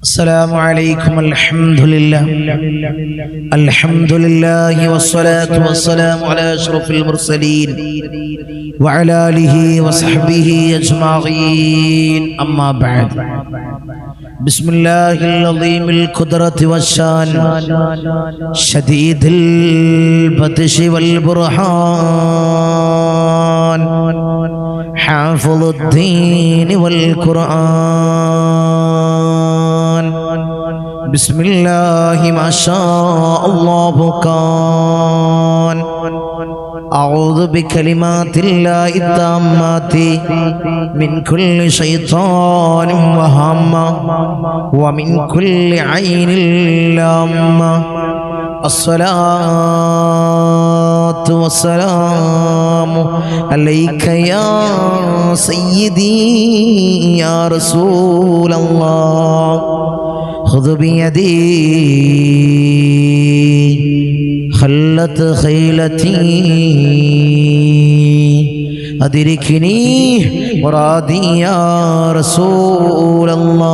السلام عليكم. الحمد لله والصلاة والسلام على أشرف المرسلين وعلى آله وصحبه أجمعين. أما بعد، بسم الله العظيم القدرة والشان شديد البطش والبرهان حافظ الدين والقرآن. بسم الله ما شاء الله كان. أعوذ بكلمات الله التامات من كل شيطان وهامة ومن كل عين لامة. الصلاة والسلام عليك يا سيدي يا رسول الله. خذ بيدي خلت خيلتي أدركني مرادي يا رسول الله.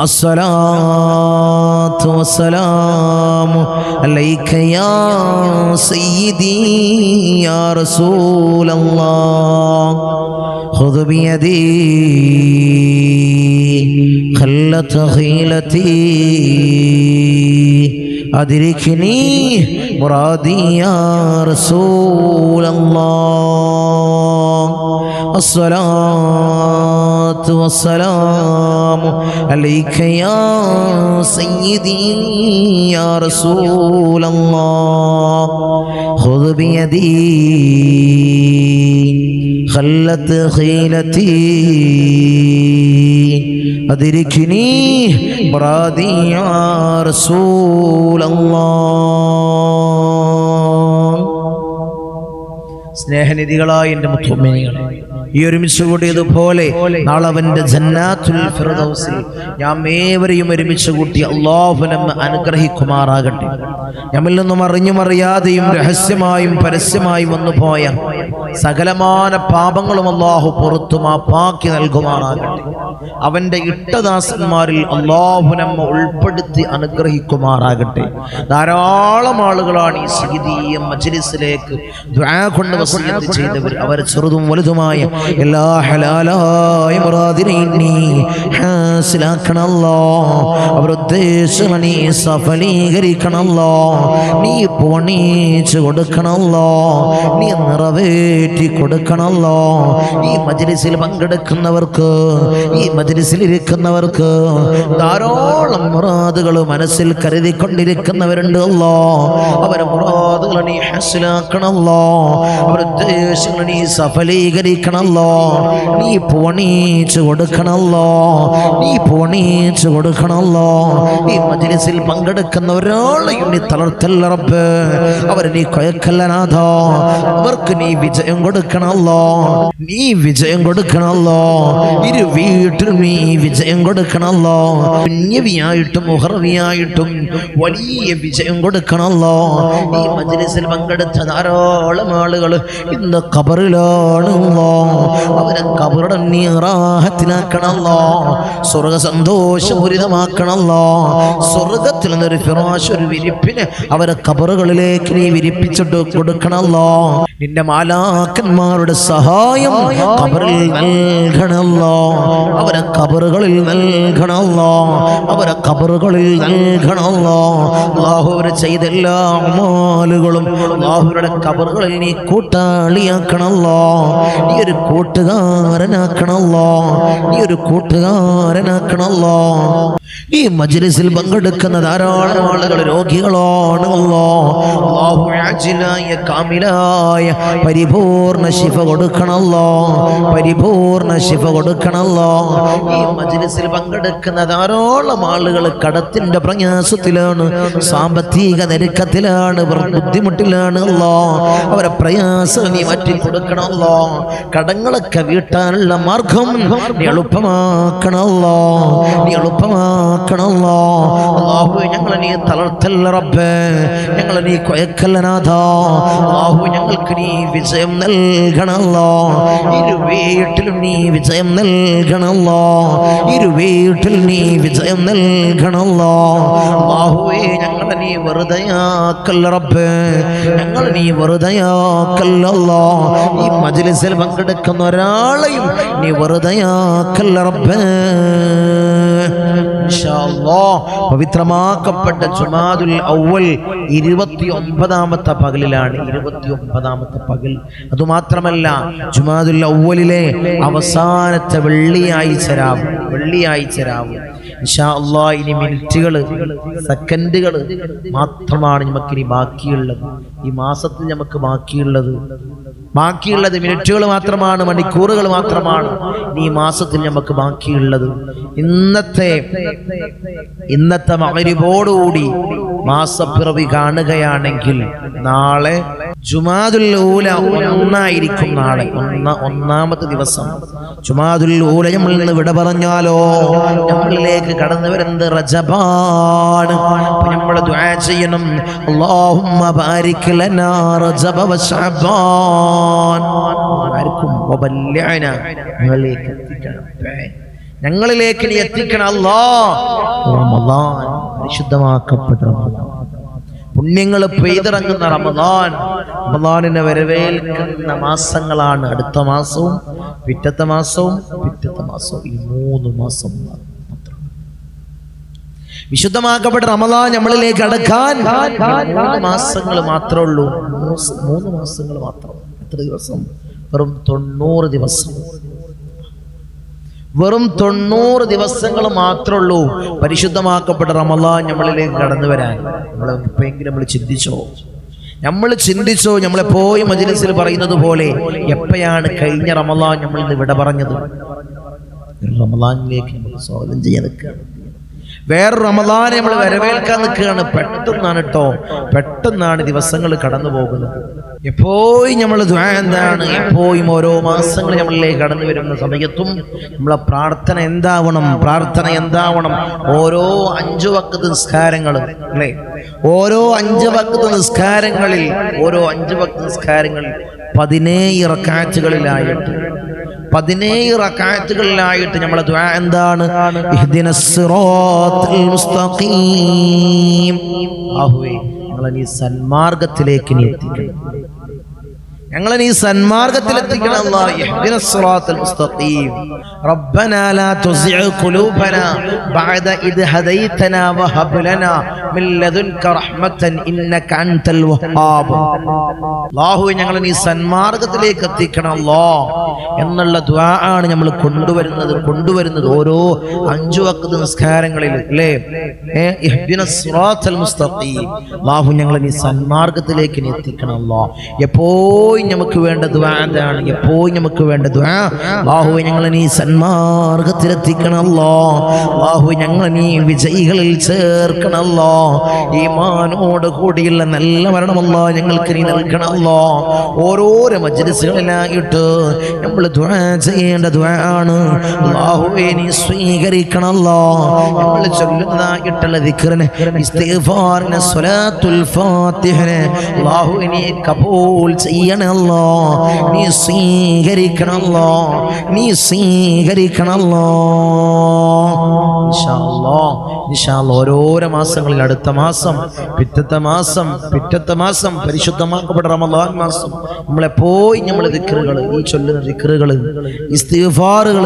الصلاة والسلام عليك يا سيدي يا رسول الله. خذ بيدي خلت خيلتي أدركني مرادي يا رسول الله. الصلاة والسلام عليك يا سيدي يا رسول الله. خذ بيدي خلت خيلتي أدركني مرادي يا رسول الله. സ്നേഹനിധികളായ എൻ്റെ മുത്തുമ്മീനികളെ, ഈ ഒരുമിച്ച് കൂടിയതുപോലെ നാളെ അവന്റെ ജന്നാത്തുൽ ഫിർദൗസിൽ നാം ഏവരെയും ഒരുമിച്ച് കൂട്ടി അല്ലാഹു നമ്മെ അനുഗ്രഹിക്കുമാറാകട്ടെ. നമ്മിൽ നിന്നും അറിഞ്ഞും അറിയാതെയും രഹസ്യമായും പരസ്യമായും വന്നുപോയ സകലമാന പാപങ്ങളും അല്ലാഹു പുറത്തു മാപ്പാക്കി നൽകുമാറാകട്ടെ. അവന്റെ ഇഷ്ടദാസന്മാരിൽ അല്ലാഹു നമ്മെ ഉൾപ്പെടുത്തി അനുഗ്രഹിക്കുമാറാകട്ടെ. ധാരാളം ആളുകളാണ് ഈ സയ്യിദിയ മജ്ലിസിലേക്ക് ദുആ കൊണ്ട് വസിയത്ത് ചെയ്തവർ. അവർ ചെറുതും വലുതുമായ എല്ലാ ഹലാലായ മുറാദിനെയും നീ ഹാസിലാക്കണല്ലോ. അവർ ഉദ്ദേശങ്ങൾ നീ സഫലീകരിക്കണല്ലോ. നീ പണിച്ചു കൊടുക്കണല്ലോ. നീ നിറവേറ്റി കൊടുക്കണല്ലോ. ഈ മജ്ലിസിൽ പങ്കെടുക്കുന്നവർക്ക്, ഈ മജ്ലിസിൽ ഇരിക്കുന്നവർക്ക് ധാരാളം മുറാദുകൾ മനസ്സിൽ കരുതിക്കൊണ്ടിരിക്കുന്നവരുണ്ട് അല്ലോ. അവരെ മുറാദുകൾ നീ ഹാസിലാക്കണല്ലോ. അവരുടെ ഉദ്ദേശങ്ങൾ നീ സഫലീകരിക്കണല്ലോ. നീ പണിച്ചു കൊടുക്കണല്ലോ. നീ പണിച്ചു കൊടുക്കണല്ലോ. ഈ മജ്ലിസിൽ പങ്കെടുക്കുന്ന ഒരാളെയും നീ തളർത്തല്ല റബ്ബേ. അവരെ നീ കൊയക്കല്ലനാഥോ. അവർക്ക് നീ വിജയം കൊടുക്കണല്ലോ. നീ വിജയം കൊടുക്കണല്ലോ. ഇരു വീട്ടിലും നീ വിജയം കൊടുക്കണല്ലോ. ദുനിയവിയായിട്ടും ഉഖറവിയായിട്ടും വലിയ വിജയം കൊടുക്കണല്ലോ. ഈ മജ്ലിസിൽ പങ്കെടുത്ത ധാരാളം ആളുകൾ ഇന്ന് ഖബറിലാണല്ലോ. അവരെ ഖബറുടെ നീ റാഹത്തിലാക്കണല്ലോ. സ്വർഗ സന്തോഷപൂരിതമാക്കണല്ലോ. സ്വർഗത്തിൽ നിന്നൊരു ഫിറാശ്, ഒരു വിരിപ്പിന് അവരെ ഖബറുകളിലേക്ക് നീ വിരിപ്പിച്ചിട്ട് കൊടുക്കണല്ലോ. നിന്റെ മാലാക്കന്മാരുടെ സഹായം ഖബറിൽ നൽകണല്ലോ. അവരെ ഖബറുകളിൽ നൽകണല്ലോ. അവരെ ഖബറുകളിൽ നൽകണല്ലോ. അല്ലാഹു അവർ ചെയ്ത എല്ലാ അമാലുകളും അല്ലാഹുവിന്റെ ഖബറുകളിൽ നീ കൂട്ടാളിയാക്കണല്ലോ. നീ ഒരു കൂട്ടുകാരനാക്കണല്ലോ. നീ ഒരു കൂട്ടുകാരനാക്കണല്ലോ. ഈ മജ്ലിസിൽ പങ്കെടുക്കുന്ന ധാരാളം ആളുകൾ രോഗികളാണല്ലോ. അല്ലാഹു ആജിലായ കാമിലായ പരിപൂർണ ശിഫ കൊടുക്കണല്ലോ. പരിപൂർണ ശിഫ കൊടുക്കണല്ലോ. ഈ മജ്ലിസിൽ പങ്കെടുക്കുന്ന ധാരാളം ആളുകൾ കടത്തിന്റെ പ്രയാസത്തിലാണ്, സാമ്പത്തിക ഞെരുക്കത്തിലാണ്, ബുദ്ധിമുട്ടിലാണ് അല്ലോ. അവരെ പ്രയാസം നീ മാറ്റി കൊടുക്കണല്ലോ. കടങ്ങളൊക്കെ വീട്ടാനുള്ള മാർഗം നീ എളുപ്പമാക്കണല്ലോ. നീ എളുപ്പമാ കബൂലാക്കണല്ലോ. അല്ലാഹുവേ ഞങ്ങളെ നീ തളർത്തല്ല റബ്ബേ, ഞങ്ങളെ നീ കൊയക്കല്ല നാഥ. അല്ലാഹുവേ ഞങ്ങൾക്ക് നീ വിജയം നൽകണല്ലോ. ഇരുവീട്ടിലും നീ വിജയം നൽകണല്ലോ. ഇരുവീട്ടിൽ നീ വിജയം നൽകണല്ലോ. അല്ലാഹുവേ ഞങ്ങളെ നീ വെറുതെയാക്കല്ല റബ്ബേ, ഞങ്ങളെ നീ വെറുതെയാക്കല്ലോ. ഈ മജ്ലിസിൽ പങ്കെടുക്കുന്ന ഒരാളെയും നീ വെറുതെയാക്കല്ല റബ്ബേ. ഇൻഷാ അല്ലാഹ് പവിത്രമാക്കപ്പെട്ട ജുമാദുൽ അവ്വൽ 29ാമത്തെ പകലിലാണ്. 29ാമത്തെ പകൽ. അതുമാത്രമല്ല, ജുമാദുൽ അവ്വലിലെ അവസാനത്തെ വെള്ളിയാഴ്ച രാവ്. ഇൻഷാ അല്ലാഹ് ഇനി മിനിറ്റുകൾ, സെക്കൻഡുകൾ മാത്രമാണ് നമുക്കിനി ബാക്കിയുള്ളത്. ഈ മാസത്തിൽ നമുക്ക് ബാക്കിയുള്ളത് മിനിറ്റുകൾ മാത്രമാണ്, മണിക്കൂറുകൾ മാത്രമാണ് ഈ മാസത്തിൽ നമുക്ക് ബാക്കിയുള്ളത്. ഇന്നത്തെ മഗ്‌രിബോടുകൂടി മാസപ്പിറവി കാണുകയാണെങ്കിൽ നാളെ ജുമാദുൽ ഊല ഒന്നായിരിക്കും. നാളെ ഒന്നാമത്തെ ദിവസം ജുമാദുൽ ഊല നമ്മളിൽ നിന്ന് വിട പറഞ്ഞാലോ നമ്മളിലേക്ക് കടന്നു വരുന്നത് റജബാണ്. നമ്മൾ ദുആ ചെയ്യണം, അല്ലാഹുമ്മ ബാരിക് ലനാ റജബ വ ശഅബാൻ ഞങ്ങളിലേക്ക് നീ എത്തിക്കണം അല്ലാഹ്. റമളാൻ പരിശുദ്ധമാക്കപ്പെട്ട റമളാൻ, പുണ്യങ്ങൾ പെയ്തിറങ്ങുന്ന റമളാനിനെ വരവേൽക്കുന്ന മാസങ്ങളാണ് അടുത്ത മാസവും പിറ്റത്തെ മാസവും ഈ 3 മാസം മാത്രം. വിശുദ്ധമാക്കപ്പെട്ട റമളാൻ നമ്മളിലേക്ക് അടക്കാൻ 3 മാസങ്ങൾ മാത്രമേ ഉള്ളൂ. 3 മാസങ്ങൾ മാത്രം. എത്ര ദിവസം? വെറും 90 ദിവസം. വെറും 90 ദിവസങ്ങൾ മാത്രമേ ഉള്ളൂ പരിശുദ്ധമാക്കപ്പെട്ട റമളാൻ നമ്മളിലേക്ക് കടന്നു വരാൻ. എപ്പോഴെങ്കിലും നമ്മൾ ചിന്തിച്ചോ നമ്മളെപ്പോഴും മജ്‌ലിസിൽ പറയുന്നത് പോലെ എപ്പോഴാണ് കഴിഞ്ഞ റമളാൻ നമ്മൾ ഇന്ന് വിട പറഞ്ഞത്? റമളാനിലേക്ക് നമ്മൾ സ്വാഗതം ചെയ്യാൻ നിൽക്കുകയാണ്. വേറെ റമളാനെ നമ്മൾ വരവേൽക്കാൻ നിൽക്കുകയാണ്. പെട്ടെന്നാണ് ദിവസങ്ങൾ കടന്നു പോകുന്നത്. എപ്പോഴും നമ്മൾ ദുആ എന്താണ്? എപ്പോഴും ഓരോ മാസങ്ങൾ നമ്മളിലേക്ക് കടന്നു വരുന്ന സമയത്തും നമ്മളെ പ്രാർത്ഥന എന്താവണം? ഓരോ 5 വഖ്ത് നിസ്കാരങ്ങൾ അല്ലേ? ഓരോ 5 വഖ്ത് നിസ്കാരങ്ങളിൽ 17 റക്അത്തുകളിലായിട്ട് നമ്മളെ ദുആ എന്താണ്? ഇഹ്ദിനസ് സിറാത്തൽ മുസ്തഖീം. അല്ലാഹുവേ ഞങ്ങളെ നീ സന്മാർഗ്ഗത്തിലേക്ക് എത്തിക്കണം. ഞങ്ങളെ നീ സന്മാർഗ്ഗത്തിലെത്തിക്കണം. അല്ലാഹ് ഇഹ്ദിനസ് സിറാത്തൽ മുസ്തഖീം. റബ്ബനാ ലാ തുസിഅ് ഖുലൂബനാ ബഅദ ഇദ് ഹദൈതനാ വഹബ് ലനാ മിൻ ലദുൻക റഹ്മതൻ ഇന്നക അൻതൽ വഹ്ഹാബ്. അല്ലാഹുവേ ഞങ്ങളെ നീ സന്മാർഗ്ഗത്തിലേക്ക് എത്തിക്കണം അല്ലാഹ് എന്നുള്ള ദുആ ആണ് നമ്മൾ കൊണ്ടുവരുന്നത് ഓരോ 5 വഖ്ത് നിസ്കാരങ്ങളിൽ അല്ലേ? ഇഹ്ദിനസ് സിറാത്തൽ മുസ്തഖീം. അല്ലാഹു ഞങ്ങളെ നീ സന്മാർഗ്ഗത്തിലേക്ക് എത്തിക്കണം അല്ലാഹ്. എപ്പോഴും നമുക്ക് വേണ്ട ദുആ എന്താണ്? അല്ലാഹുവേ ഞങ്ങളെ നീ സന്മാർഗ്ഗത്തിലെത്തിക്കണം അല്ലാഹ്. അല്ലാഹുവേ ഞങ്ങളെ നീ വിജയികളിൽ ചേർക്കണം അല്ലാഹ്. ഈമാനോട് കൂടിയുള്ള നല്ല മരണം അല്ലാഹ് ഞങ്ങൾക്ക് നീ നൽകണം അല്ലാഹ്. ഓരോരോ മജ്‌ലിസുകളിലായിട്ട് നമ്മൾ ദുആ ചെയ്യേണ്ട ദുആ ആണ്. അല്ലാഹുവേ നീ സ്വീകരിക്കണം അല്ലാഹ്. നമ്മൾ ചൊല്ലുന്നതായിട്ടുള്ള ദിക്റിനെ, ഇസ്തിഗ്ഫാറിനെ, സ്വലാത്തുൽ ഫാത്തിഹനെ അല്ലാഹുവേ നീ കബൂൽ ചെയ്യണം അല്ലാഹ്. നീ സ്വീകരിക്കണം അല്ലാഹ്. ഇൻഷാ അല്ലാഹ് ഓരോരോ മാസങ്ങളിൽ അടുത്ത മാസം, പിറ്റത്തെ മാസം പരിശുദ്ധമാക്കപ്പെട്ട റമളാൻ മാസം നമ്മളെപ്പോഴും ദിക്റുകൾ, ഈ ചൊല്ലുന്ന ദിക്റുകൾ, ഇസ്തിഗ്ഫാറുകൾ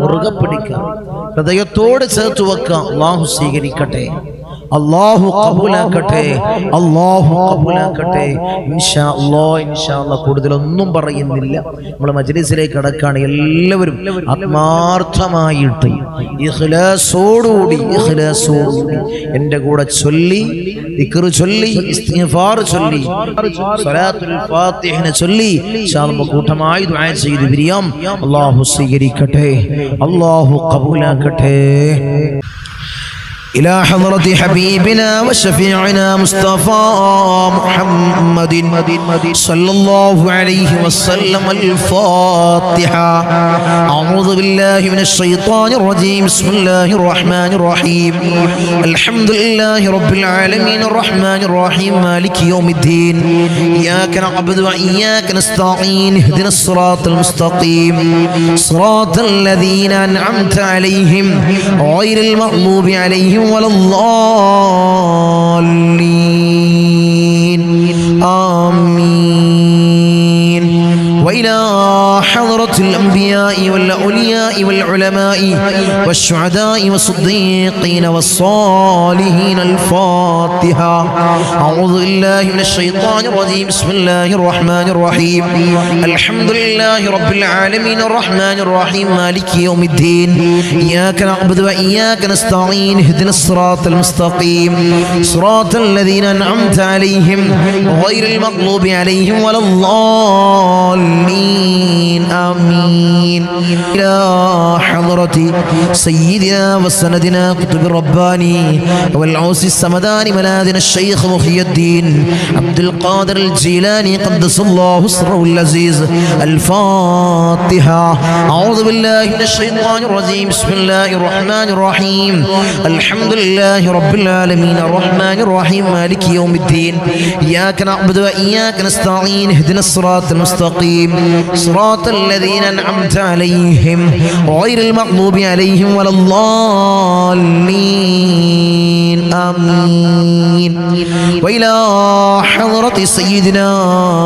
മുറുകെ പിടിക്കുക, ഹൃദയത്തോട് ചേർത്ത് വെക്കുക. അല്ലാഹു സ്വീകരിക്കട്ടെ, അല്ലാഹു ഖബൂലാക്കട്ടെ. ഇൻഷാ അല്ലാഹ് കൂടുതലൊന്നും പറയുന്നില്ല. നമ്മൾ മജ്‌ലിസിലേക്ക് കടക്കാണ്. എല്ലാവരും ആത്മാർത്ഥമായിട്ട് ഇഖ്ലാസോടുകൂടി എൻ്റെ കൂടെ ചൊല്ലി, ദിക്ർ ചൊല്ലി, ഇസ്തിഗ്ഫാർ ചൊല്ലി, സ്വലാത്തുൽ ഫാത്തിഹ ചൊല്ലി ഇൻഷാ അല്ലാഹ് കൂട്ടമായി ദുആ ചെയ്തു പിരിയാം. അല്ലാഹു സ്വീകരിക്കട്ടെ, അല്ലാഹു ഖബൂലാക്കട്ടെ. إلى حضرة حبيبنا وشفيعنا مصطفى محمد صلى الله عليه وسلم. الفاتحة. أعوذ بالله من الشيطان الرجيم. بسم الله الرحمن الرحيم. الحمد لله رب العالمين الرحمن الرحيم مالك يوم الدين. إياك نعبد وإياك نستعين. اهدنا الصراط المستقيم صراط الذين أنعمت عليهم غير المغضوب عليهم ولا الضالين. آمين. وإلى حضرة الأنبياء والأولياء والعلماء والشهداء والصديقين والصالحين. الفاتحة. أعوذ بالله من الشيطان الرجيم. بسم الله الرحمن الرحيم. الحمد لله رب العالمين الرحمن الرحيم مالك يوم الدين. إياك نعبد وإياك نستعين. اهدنا الصراط المستقيم صراط الذين أنعمت عليهم غير المغضوب عليهم ولا الضالين. آمين. إلى حضرة سيدنا وسندنا قطب الرباني والعوس السمداني ملاذنا الشيخ محي الدين عبد القادر الجيلاني قدس الله سره العزيز. الفاتحة. أعوذ بالله من الشيطان الرجيم. بسم الله الرحمن الرحيم. الحمد لله رب العالمين الرحمن الرحيم مالك يوم الدين. إياك نعبد وإياك نستعين. اهدنا الصراط المستقيم صراط الذين أنعمت عليهم غير المغضوب عليهم ولا الضالين. آمين. وإلى حضرة سيدنا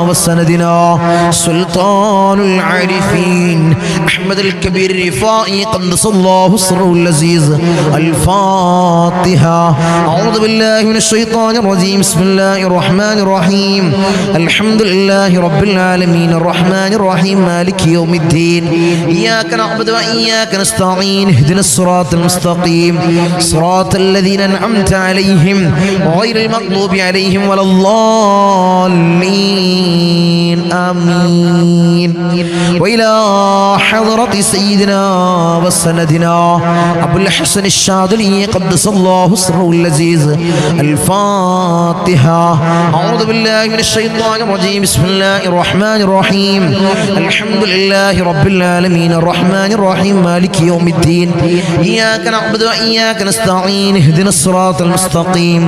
وسندنا سلطان العارفين أحمد الكبير الرفائي قدس الله سره العزيز. الفاتحة. أعوذ بالله من الشيطان الرجيم. بسم الله الرحمن الرحيم. الحمد لله رب العالمين الرحمن الرحيم مالك يوم الدين. إياك نعبد وإياك نستعين. اهدنا الصراط المستقيم صراط الذين أنعمت عليهم غير المغضوب عليهم ولا الضالين. آمين. وإلى حضرة سيدنا وسندنا أبو الحسن الشاذلي قدس الله سره العزيز. الفاتحة. أعوذ بالله من الشيطان الرجيم. بسم الله الرحمن الرحيم. الحمد لله رب العالمين الرحمن الرحيم مالك يوم الدين. إياك نعبد وإياك نستعين. اهدنا الصراط المستقيم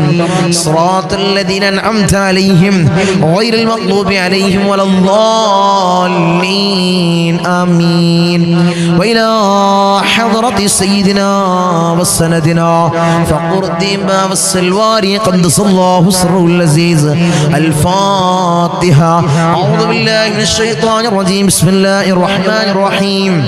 صراط الذين أنعمت عليهم غير المغضوب عليهم ولا الضالين. آمين. وإلى حضرة سيدنا وسندنا فقر الدين والسلواري قدس الله سره العزيز. الفاتحة. أعوذ بالله من الشيطان الرجيم. بسم الله الرحمن الرحيم.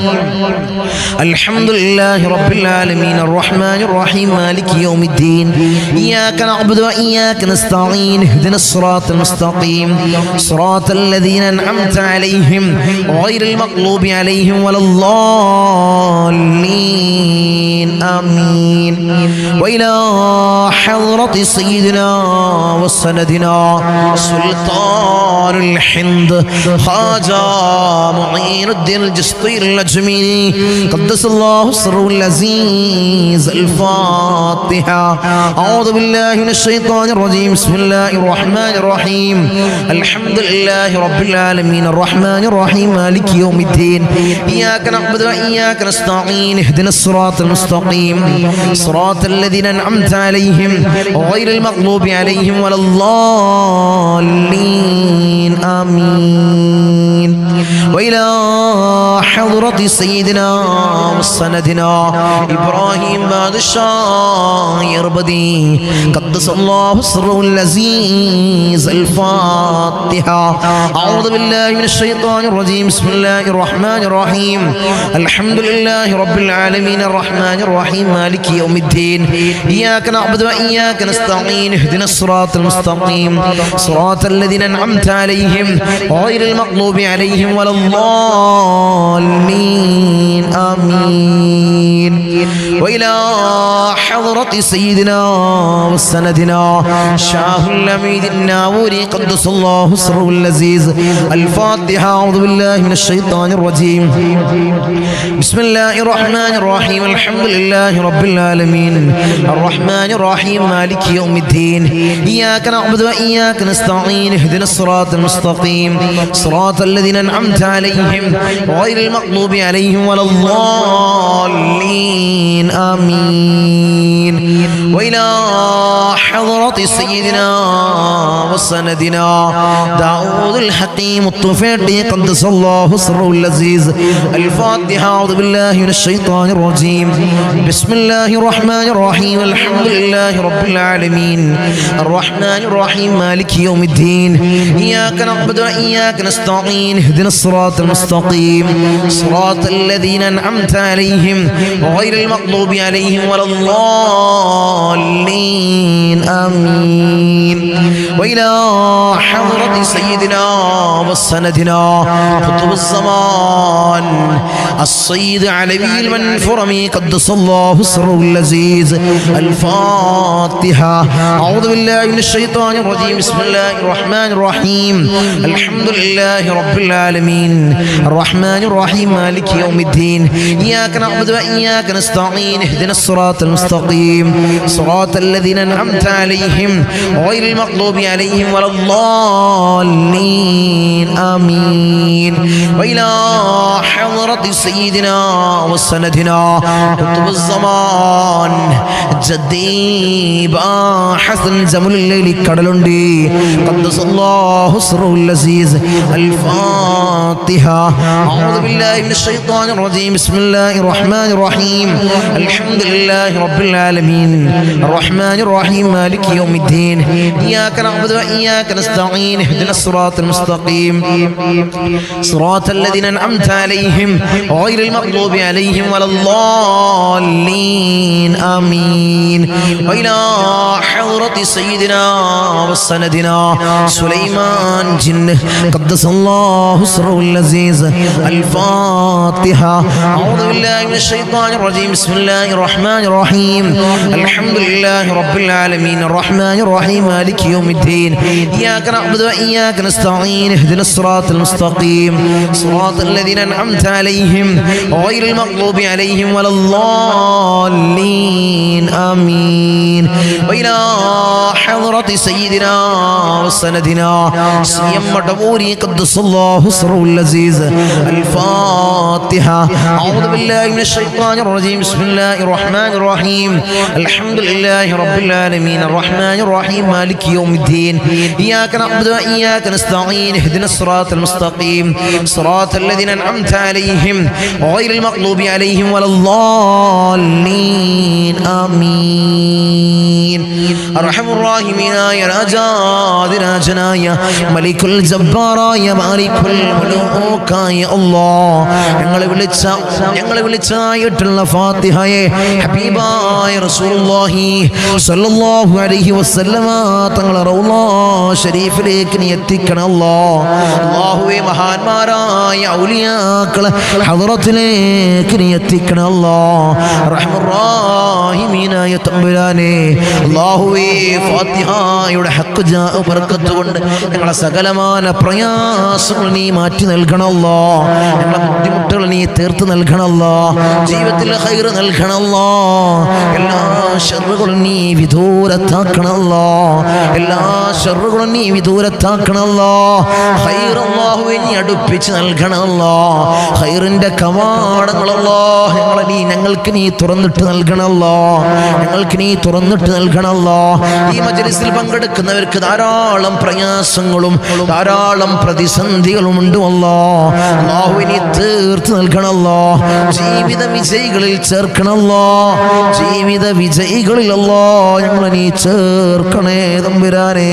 الحمد لله رب العالمين الرحمن الرحيم مالك يوم الدين. إياك نعبد وإياك نستعين. اهدنا الصراط المستقيم صراط الذين أنعمت عليهم غير المغضوب عليهم ولا الضالين. آمين. وإلى حضرة سيدنا وسندنا سلطان الحند خواجة معين الدين الجسطي الأجميري قدس الله سره العزيز. الفاتحة. أعوذ بالله من الشيطان الرجيم. بسم الله الرحمن الرحيم. الحمد لله رب العالمين الرحمن الرحيم مالك يوم الدين. إياك نعبد وإياك نستعين. اهدنا الصراط المستقيم صراط الذين أنعمت عليهم غير المغضوب عليهم ولا الضالين. آمين. وإلى حضرة سيدنا وسندنا إبراهيم بادشاه يربدي قدس الله سره العزيز. الفاتحة. أعوذ بالله من الشيطان الرجيم. بسم الله الرحمن الرحيم. الحمد لله رب العالمين الرحمن الرحيم مالك يوم الدين. إياك نعبد وإياك نستعين. اهدنا الصراط المستقيم صراط الذين أنعمت عليهم غير المغضوب عليهم ولا الضالين. آمين. وإلى حضرة سيدنا وسندنا شاه الأميد الناوري قدس الله سره العزيز. الفاتحة. أعوذ بالله من الشيطان الرجيم. بسم الله الرحمن الرحيم. الحمد لله رب العالمين الرحمن الرحيم مالك يوم الدين إياك نعبد وإياك نستعين اهدنا الصراط المستقيم صراط الذين أنعمت عليهم غير المغضوب عليهم ولا الضالين آمين. وإلى حضرة سيدنا وسندنا داود الحكيم الطفيلي قدس الله سره العزيز. الفاتحة. أعوذ بالله من الشيطان الرجيم. بسم الله الرحمن الرحيم. الحمد لله رب العالمين الرحمن الرحيم مالك يوم الدين إياك نعبد وإياك نستعين اهدنا الصراط المستقيم صراط الذين أنعمت عليهم غير المغضوب عليهم ولا الضالين آمين. وإلى حضرة سيدنا وسندنا قطب الزمان السيد علوي المنفرمي قدس الله سره العزيز. الفاتحة. أعوذ بالله من الشيطان الرجيم. بسم الله الرحمن الرحيم. الحمد لله رب العالمين الرحمن الرحيم مالك يوم الدين إياك نعبد وإياك نستعين اهدنا الصراط المستقيم صراط الذين أنعمت عليهم غير المغضوب عليهم ولا الضالين آمين. وإلى حضرة سيدنا وسندنا قطب الزمان جدي حسن زمن الليل كدلندي قدس الله سره العزيز. الفاتحة. أعوذ بالله من الشيطان الرجيم. بسم الله الرحمن الرحيم. الحمد لله رب العالمين الرحمن الرحيم مالك يوم الدين إياك نعبد وإياك نستعين اهدنا الصراط المستقيم صراط الذين أنعمت عليهم غير المغضوب عليهم ولا الضالين آمين. وإلى حضرة سيدنا وسندنا سليمان جن قدس الله سره العزيز. الفاتحة. أعوذ بالله من الشيطان الرجيم. بسم الله الرحمن الرحيم. الحمد لله رب العالمين الرحمن الرحيم مالك يوم الدين إياك نعبد وإياك نستعين اهدنا الصراط المستقيم صراط الذين أنعمت عليهم غير المغضوب عليهم ولا الضالين آمين. وإلى حضرة سيدنا وسندنا سيم دبوري قدس الله سره العزيز. الفاتحة. أعوذ بالله من الشيطان الرجيم. بسم الله الرحمن الرحيم. الحمد لله رب العالمين الرحمن الرحيم مالك يوم الدين إياك نعبد وإياك نستعين اهدنا الصراط المستقيم صراط الذين أنعمت عليهم غير المغضوب عليهم ولا الضالين آمين. أرحم الراحمين يا രാജാതിരാജനായ മലിക്കുൽ ജബ്ബാറായ മാലിക്കുൽ മുലൂക്കായ അല്ലാഹ് ഞങ്ങളെ വിളിച്ചായിട്ടുള്ള ഫാത്തിഹയെ ഹബീബായ റസൂലുള്ളാഹി സ്വല്ലല്ലാഹു അലൈഹി വസല്ലമ തങ്ങളുടെ റൗള ശരീഫിലേക്ക് നീ എത്തിക്കണം അല്ലാഹ്. അല്ലാഹുവേ മഹാന്മാരായ ഔലിയാക്കളെ ഹദ്റത്തിലേക്ക് നീ എത്തിക്കണം അല്ലാഹ്. റഹ്മർ റഹീമീനായ തമ്പുരാനെ അല്ലാഹുവേ ഫാത്തിഹയുടെ ഹഖ് ജാ ബർക്കത്ത് കൊണ്ട് ഞങ്ങളെ സകലമായ പ്രയാസങ്ങൾ നീ മാറ്റി നൽകണമല്ലോ. ഞങ്ങളെ ബുദ്ധിമുട്ടുകൾ നീ തീർത്ത് നൽകണമല്ലോ. ജീവിതത്തിൽ ഖൈർ നൽകണമല്ലോ. എല്ലാ ശർറുകളും നീ വിദൂരത്താക്കണമല്ലോ. എല്ലാ ശർറുകളും നീ വിദൂരത്താക്കണമല്ലോ. ഖൈർ അല്ലാഹുവേ നീ അടുപ്പിച്ച് നൽകണമല്ലോ. ഖൈറിന്റെ കവാടങ്ങളല്ലോ ഞങ്ങൾക്ക് നീ തുറന്നിട്ട് നൽകണമല്ലോ. ഞങ്ങൾക്ക് നീ തുറന്നിട്ട് നൽകണമല്ലോ. ഈ മജ്‌ലിസിൽ പങ്കെടുക്കുന്നവർക്ക് ധാരാളം പ്രയാസങ്ങളും ധാരാളം പ്രതിസന്ധികളും ഉണ്ട് അല്ലാഹുവേ നീ തീർത്ത് നൽകണമല്ലോ. ജീവിത വിജയികളിൽ ചേർക്കണമല്ലോ. ജീവിത വിജയികളിലല്ലോ ഞങ്ങളെ നീ ചേർക്കണേ തമ്പുരാനേ.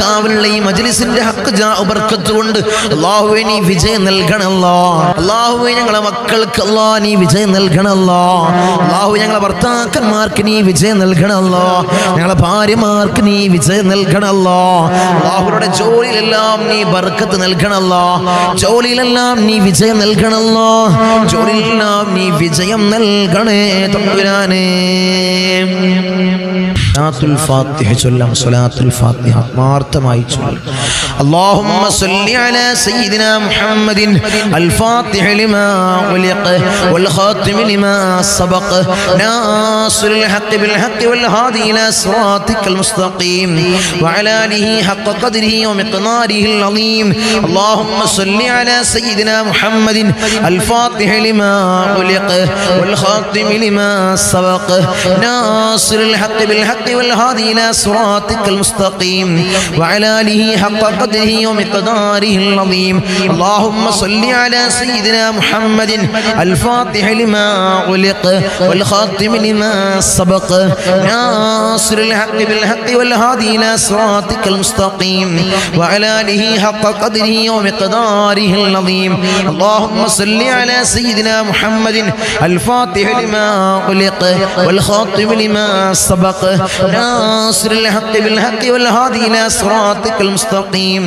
കാവലുള്ള ഈ മജ്ലിസിന്റെ ഹക്ക് ബർക്കത്ത് കൊണ്ട് അല്ലാഹുവേ നീ വിജയം നൽകണമല്ലോ. അല്ലാഹുവേ ഞങ്ങളെ മക്കൾക്ക് അല്ലാഹ് നീ വിജയം നൽകണമല്ലോ. അല്ലാഹു ഞങ്ങളെ ഭർത്താക്കന്മാർക്ക് നീ വിജയം നൽകണമല്ലോ. ഞങ്ങളെ ഭാര്യമാർക്ക് നീ വിജയം നൽകണമല്ലോ. അല്ലാഹുവിന്റെ ജോലിയിലെല്ലാം നീ ബർക്കത്ത് നൽകണമല്ലോ. ജോലിയിലെല്ലാം നീ വിജയം നൽകണമല്ലോ. ജോലിയിലെല്ലാം നീ വിജയം നൽകണേ തമ്പുരാനേ. സലാത്തുൽ ഫാത്തിഹ ചൊല്ലാം. സലാത്തുൽ ഫാത്തിഹ ആത്മാർത്ഥമായി ചൊല്ലാം. اللهم صل على سيدنا محمد الفاتح لما أغلق والخاتم لما سبق ناصر الحق بالحق والهادي إلى صراطك المستقيم وعلى آله حق قدره ومقداره العظيم. اللهم صل على سيدنا محمد الفاتح لما أغلق والخاتم لما سبق ناصر الحق بالحق والهادي إلى صراطك المستقيم وعلى آله حق قدره ومقداره العظيم. اللهم صل على سيدنا محمد الفاتح لما أغلق والخاتم لما سبق ناصر الحق بالحق والهادي إلى صراطك المستقيم وعلى آله حق قدره ومقداره العظيم. اللهم صل على سيدنا محمد الفاتح لما أغلق والخاتم لما سبق ناصر الحق بالحق والهادي إلى صراطك المستقيم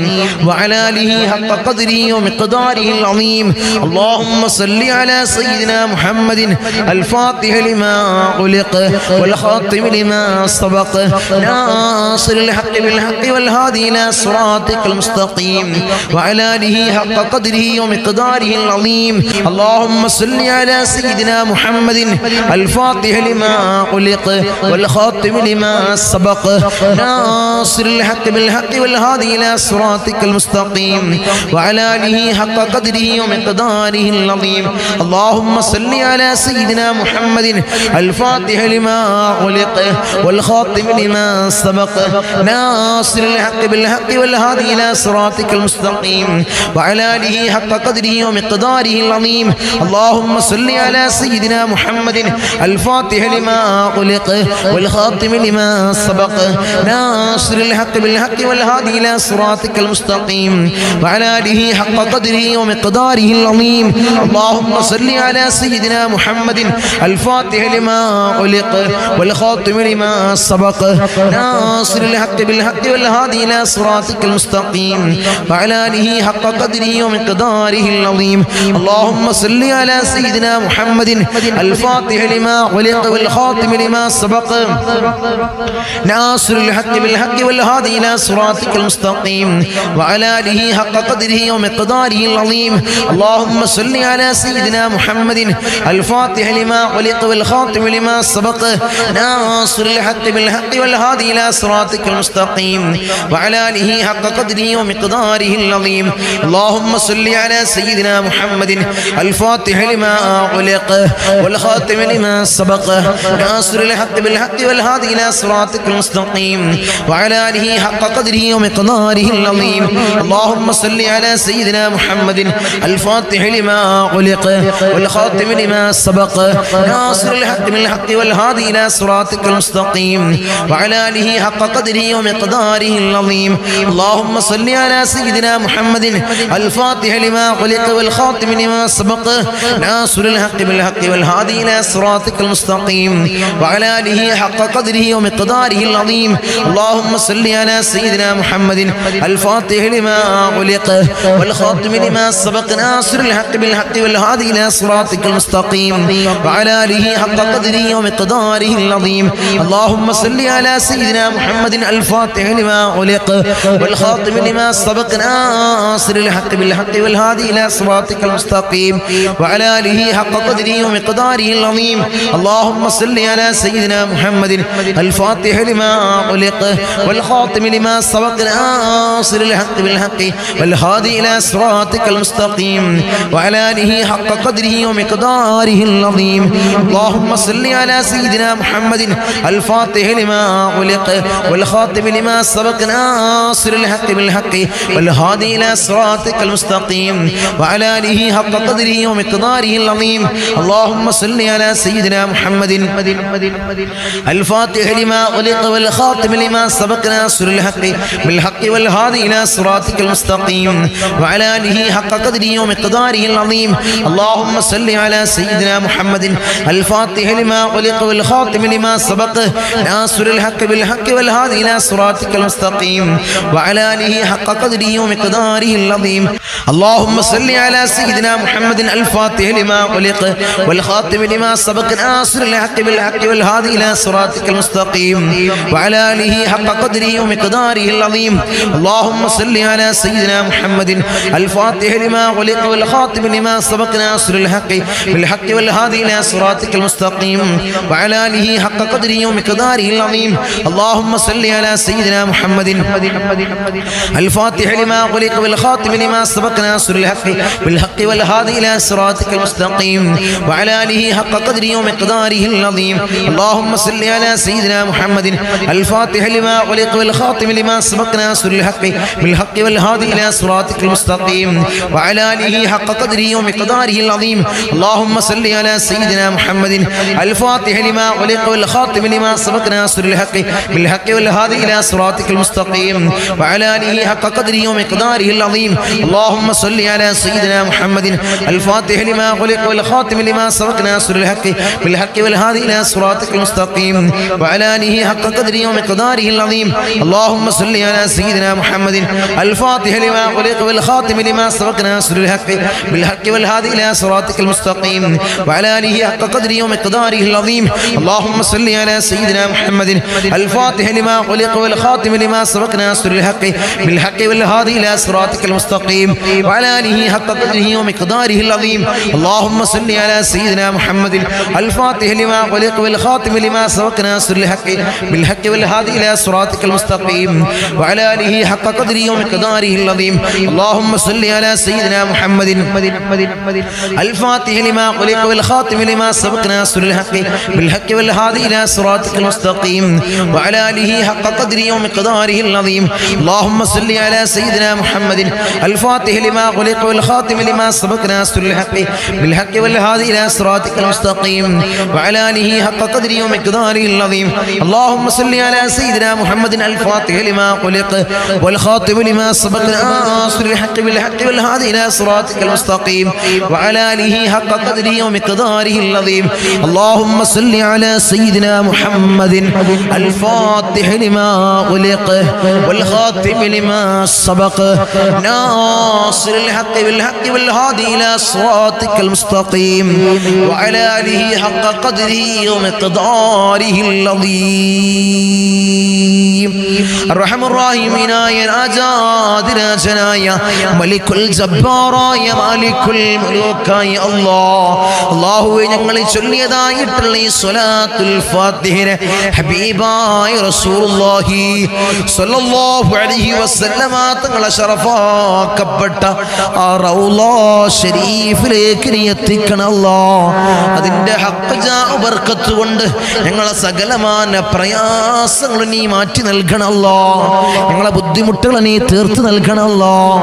وعلى آله حق قدره ومقداره العظيم. اللهم صل على سيدنا محمد الفاتح لما أغلق والخاتم لما سبق ناصر الحق بالحق والهادي إلى صراطك المستقيم وعلى آله حق قدره ومقداره العظيم. اللهم صل على سيدنا محمد الفاتح لما أغلق والخاتم لما سبق ناصر الحق بالحق والهادي إلى صراطك المستقيم وعلى آله حق قدره ومقداره العظيم. اللهم صل على سيدنا محمد الفاتح لما أغلق والخاتم لما سبق ناصر الحق بالحق والهادي إلى صراطك المستقيم وعلى آله حق قدره ومقداره العظيم. اللهم صل على سيدنا محمد الفاتح لما أغلق والخاتم لما سبق ناصر الحق بالحق والهادي إلى صراطك المستقيم وعلى آله حق قدره ومقداره العظيم. اللهم صل على سيدنا محمد الفاتح لما أغلق والخاتم لما سبق ناصر الحق بالحق والهادي إلى صراطك المستقيم وعلى آله حق قدره ومقداره العظيم. اللهم صل على سيدنا محمد الفاتح لما أغلق والخاتم لما سبق ناصر الحق بالحق والهادي إلى صراطك المستقيم وعلى آله حق قدره ومقداره العظيم. اللهم صل على سيدنا محمد الفاتح لما أغلق والخاتم لما سبق ناصر الحق بالحق والهادي إلى صراطك المستقيم وعلى آله حق قدره ومقداره العظيم. اللهم صل على سيدنا محمد الفاتح لما أغلق والخاتم لما سبق ناصر الحق بالحق والهادي إلى صراطك المستقيم وعلى آله حق قدره ومقداره العظيم. اللهم صل على سيدنا محمد الفاتح لما أغلق والخاتم لما سبق ناصر الحق بالحق والهادي إلى صراطك المستقيم وعلى آله حق قدره ومقداره العظيم. اللهم صل على سيدنا محمد الفاتح لما أغلق والخاتم لما سبق ناصر الحق بالحق والهادي إلى صراطك المستقيم وعلى آله حق قدره ومقداره العظيم. اللهم صل على سيدنا محمد الفاتح لما أغلق والخاتم لما سبق ناصر الحق بالحق والهادي إلى صراطك المستقيم وعلى آله حق قدره ومقداره العظيم. اللهم صل على سيدنا محمد الفاتح لما أغلق والخاتم لما سبق ناصر الحق بالحق والهادي إلى صراطك المستقيم وعلى آله حق قدره ومقداره العظيم. اللهم صل على سيدنا محمد الفاتح لما أغلق والخاتم لما سبق ناصر الحق بالحق والهادي إلى صراطك المستقيم وعلى آله حق قدره ومقداره العظيم. اللهم صل على سيدنا محمد الفاتح لما أغلق والخاتم لما سبق ناصر الحق بالحق والهادي إلى صراطك المستقيم وعلى آله حق قدره ومقداره العظيم. اللهم صل على سيدنا محمد الفاتح الفاتح لما أغلق والخاتم لما سبق ناصر الحق بالحق والهادي إلى صراطك المستقيم وعلى آله حق قدره ومقداره العظيم اللهم صل على سيدنا محمد الفاتح لما أغلق والخاتم لما سبق ناصر الحق بالحق والهادي إلى صراطك المستقيم وعلى آله حق قدره ومقداره العظيم اللهم صل على سيدنا محمد الفاتح لما أغلق والخاتم لما سبق ناصر الحق بالحق والهادي إلى صراطك المستقيم وعلى آله حق قدره ومقداره العظيم اللهم صل على سيدنا محمد الفاتح لما أغلق والخاتم لما سبق ناصر الحق بالحق والهادي إلى صراطك المستقيم وعلى آله حق قدره ومقداره العظيم اللهم صل على سيدنا محمد الفاتح لما أغلق والخاتم لما سبق ناصر الحق بالحق والهادي إلى صراطك المستقيم وعلى آله حق قدره ومقداره العظيم اللهم صل على سيدنا محمد الفاتح لما أغلق والخاتم لما سبق ناصر الحق بالحق والهادي إلى صراطك المستقيم وعلى آله حق قدره ومقداره العظيم اللهم صل على سيدنا محمد الفاتح لما أغلق والخاتم لما سبق ناصر الحق بالحق والهادي إلى صراطك المستقيم وعلى آله حق قدره ومقداره العظيم اللهم صل على سيدنا محمد الفاتح لما أغلق والخاتم لما سبق ناصر الحق بالحق والهادي إلى صراطك المستقيم وعلى آله حق قدره ومقداره العظيم اللهم صل على سيدنا محمد الفاتح لما أغلق والخاتم لما سبق ناصر الحق بالحق والهادي إلى صراطك المستقيم وعلى آله حق قدره ومقداره العظيم اللهم صل على سيدنا محمد الفاتح لما أغلق والخاتم لما سبق ناصر الحق بالحق والهادي إلى صراطك المستقيم وعلى آله حق قدره ومقداره العظيم اللهم صل على سيدنا محمد الفاتح لما أغلق والخاتم لما سبق ناصر الحق بالحق والهادي إلى صراطك المستقيم وعلى آله حق قدره ومقداره العظيم اللهم صل على سيدنا محمد الفاتح لما أغلق والخاتم لما سبق ناصر الحق بالحق والهادي إلى صراطك المستقيم وعلى آله حق قدره ومقداره العظيم اللهم صل على سيدنا محمد الفاتح لما أغلق والخاتم لما سبق ناصر الحق بالحق والهادي إلى صراطك المستقيم وعلى آله حق قدره ومقداره العظيم اللهم صل على سيدنا محمد الفاتح لما أغلق والخاتم لما سبق ناصر الحق بالحق والهادي إلى صراطك المستقيم وعلى آله حق قدره ومقداره العظيم اللهم صل على سيدنا محمد الفاتح لما أغلق والخاتم لما سبق ناصر الحق بالحق والهادي إلى صراطك المستقيم وعلى آله حق قدره ومقداره العظيم الرحم الراحمين يا രാജാതിരാജനായ മലിക്കുൽ ജബ്ബാറായ മാലിക്കുൽ മുലൂക്കായ അല്ലാഹുവേ ഞങ്ങൾ ചൊല്ലിയതായിട്ടുള്ള ഈ സ്വലാത്തുൽ ഫാത്തിഹയെ ഹബീബായ റസൂലുള്ളാഹി സ്വല്ലല്ലാഹു അലൈഹി വസല്ലമ തങ്ങളെ ശറഫാക്കപ്പെട്ട ആ റൗള ശരീഫിലേക്ക് നീ എത്തിക്കണം അല്ലാഹ് അതിന്റെ ഹഖ് ജാ ബർക്കത്ത് കൊണ്ട് ഞങ്ങളെ സകലമാന പ്രയാസങ്ങൾ നീ മാറ്റി നൽകണം അല്ലാഹ് ഞങ്ങളെ ബുദ്ധിമുട്ടുകൾ നീ തീർത്ത് നൽകണം അല്ലാഹ്